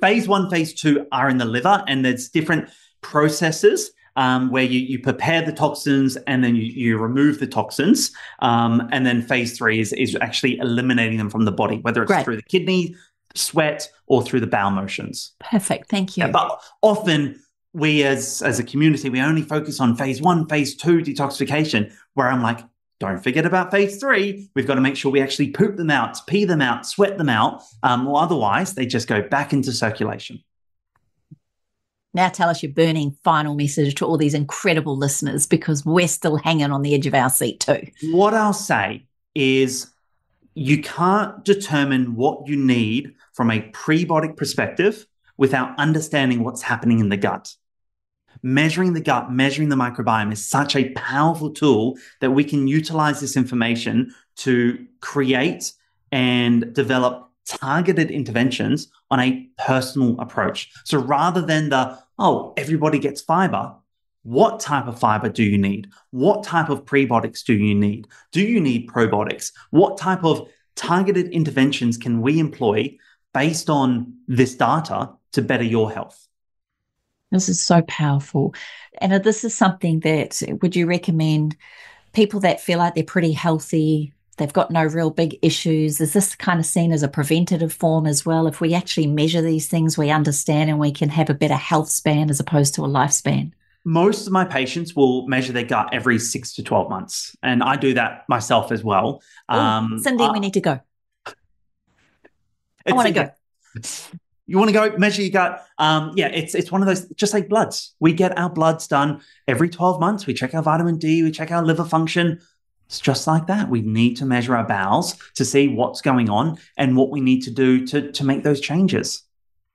Phase 1, phase 2 are in the liver, and there's different processes where you prepare the toxins and then you remove the toxins. And then phase 3 is actually eliminating them from the body, whether it's through the kidney, sweat, or through the bowel motions. Perfect. Thank you. Yeah, but often we as a community, we only focus on phase 1, phase 2 detoxification, where I'm like, don't forget about phase 3. We've got to make sure we actually poop them out, pee them out, sweat them out, or otherwise they just go back into circulation. Now tell us your burning final message to all these incredible listeners, because we're still hanging on the edge of our seat too. What I'll say is you can't determine what you need from a prebiotic perspective without understanding what's happening in the gut. Measuring the gut, measuring the microbiome is such a powerful tool that we can utilize this information to create and develop targeted interventions on a personal approach. So rather than everybody gets fiber, what type of fiber do you need? What type of prebiotics do you need? Do you need probiotics? What type of targeted interventions can we employ based on this data to better your health? This is so powerful. And this is something that, would you recommend people that feel like they're pretty healthy, they've got no real big issues? Is this kind of seen as a preventative form as well? If we actually measure these things, we understand and we can have a better health span as opposed to a lifespan. Most of my patients will measure their gut every 6 to 12 months. And I do that myself as well. Cyndi, we need to go. I want to go. You want to go measure your gut? It's one of those, just like bloods. We get our bloods done every 12 months. We check our vitamin D, we check our liver function. It's just like that. We need to measure our bowels to see what's going on and what we need to do to make those changes.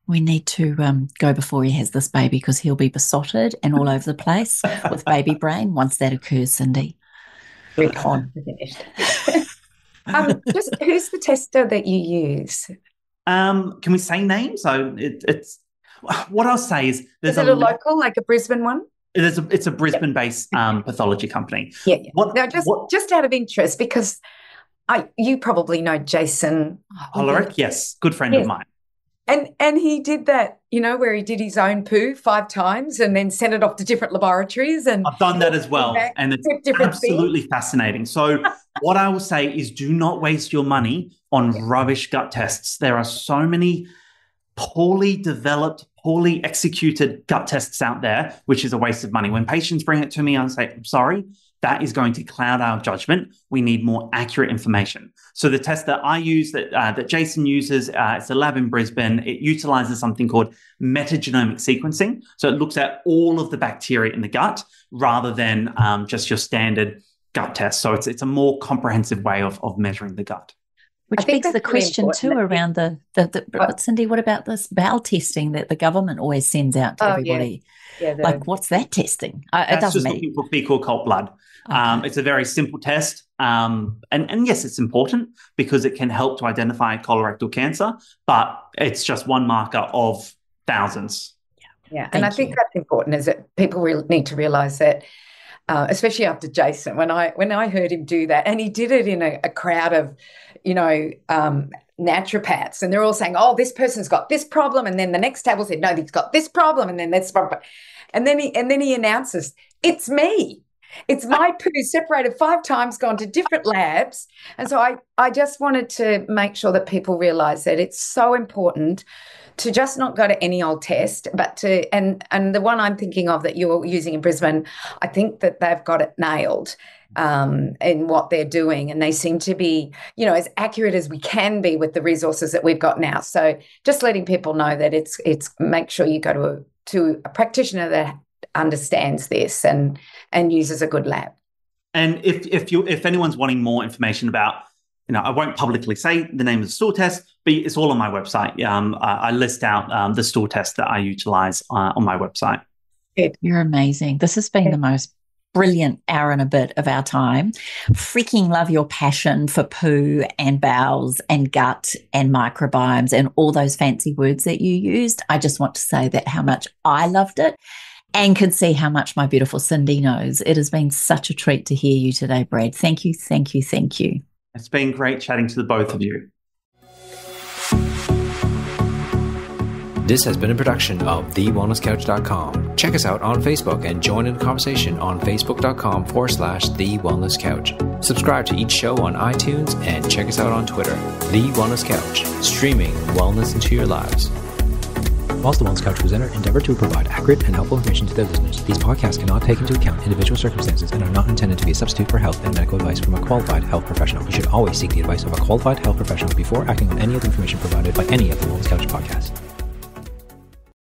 We need to go before he has this baby, because he'll be besotted and all over the place with baby brain once that occurs, Cyndi. We're on. Finished. Just who's the tester that you use? Can we say names? So it's what I'll say is there's a local, like a Brisbane one? It's a Brisbane-based pathology company. Yeah. Just out of interest, because you probably know Jason Hollerich, yes, good friend of mine. And he did that, where he did his own poo 5 times and then sent it off to different laboratories. And I've done that as well. And it's absolutely fascinating. So what I will say is do not waste your money on rubbish gut tests. There are so many poorly developed, poorly executed gut tests out there, which is a waste of money. When patients bring it to me, I say, I'm sorry, that is going to cloud our judgment. We need more accurate information. So the test that I use, that Jason uses, it's a lab in Brisbane. It utilizes something called metagenomic sequencing. So it looks at all of the bacteria in the gut rather than just your standard gut test. So it's a more comprehensive way of measuring the gut. Which begs the question too around but Cyndi, what about this bowel testing that the government always sends out to everybody? Yeah, what's that testing? It doesn't matter. Looking for fecal occult blood. Okay. It's a very simple test. And yes, it's important because it can help to identify colorectal cancer, but it's just one marker of thousands. Yeah. And I think that's important, is that people need to realise that, especially after Jason, when I heard him do that, and he did it in a crowd of, naturopaths, and they're all saying, oh, this person's got this problem, and then the next table said, no, he's got this problem, and then this problem. And then he announces, it's me. It's my poo separated 5 times, gone to different labs. And so I just wanted to make sure that people realise that it's so important to just not go to any old test, but to, and the one I'm thinking of that you're using in Brisbane, I think that they've got it nailed in what they're doing. And they seem to be, as accurate as we can be with the resources that we've got now. So just letting people know that it's make sure you go to a practitioner that understands this and uses a good lab. And if anyone's wanting more information about, I won't publicly say the name of the stool test, but it's all on my website. I list out the stool test that I utilize on my website. You're amazing. This has been the most brilliant hour and a bit of our time. Freaking love your passion for poo and bowels and gut and microbiomes and all those fancy words that you used. I just want to say that how much I loved it and can see how much my beautiful Cyndi knows. It has been such a treat to hear you today, Brad. Thank you, thank you, thank you. It's been great chatting to the both of you. This has been a production of TheWellnessCouch.com. Check us out on Facebook and join in the conversation on Facebook.com/The Wellness Couch. Subscribe to each show on iTunes and check us out on Twitter. The Wellness Couch, streaming wellness into your lives. Whilst the Wellness Couch presenter endeavor to provide accurate and helpful information to their listeners, these podcasts cannot take into account individual circumstances and are not intended to be a substitute for health and medical advice from a qualified health professional. You should always seek the advice of a qualified health professional before acting on any of the information provided by any of the Wellness Couch podcasts.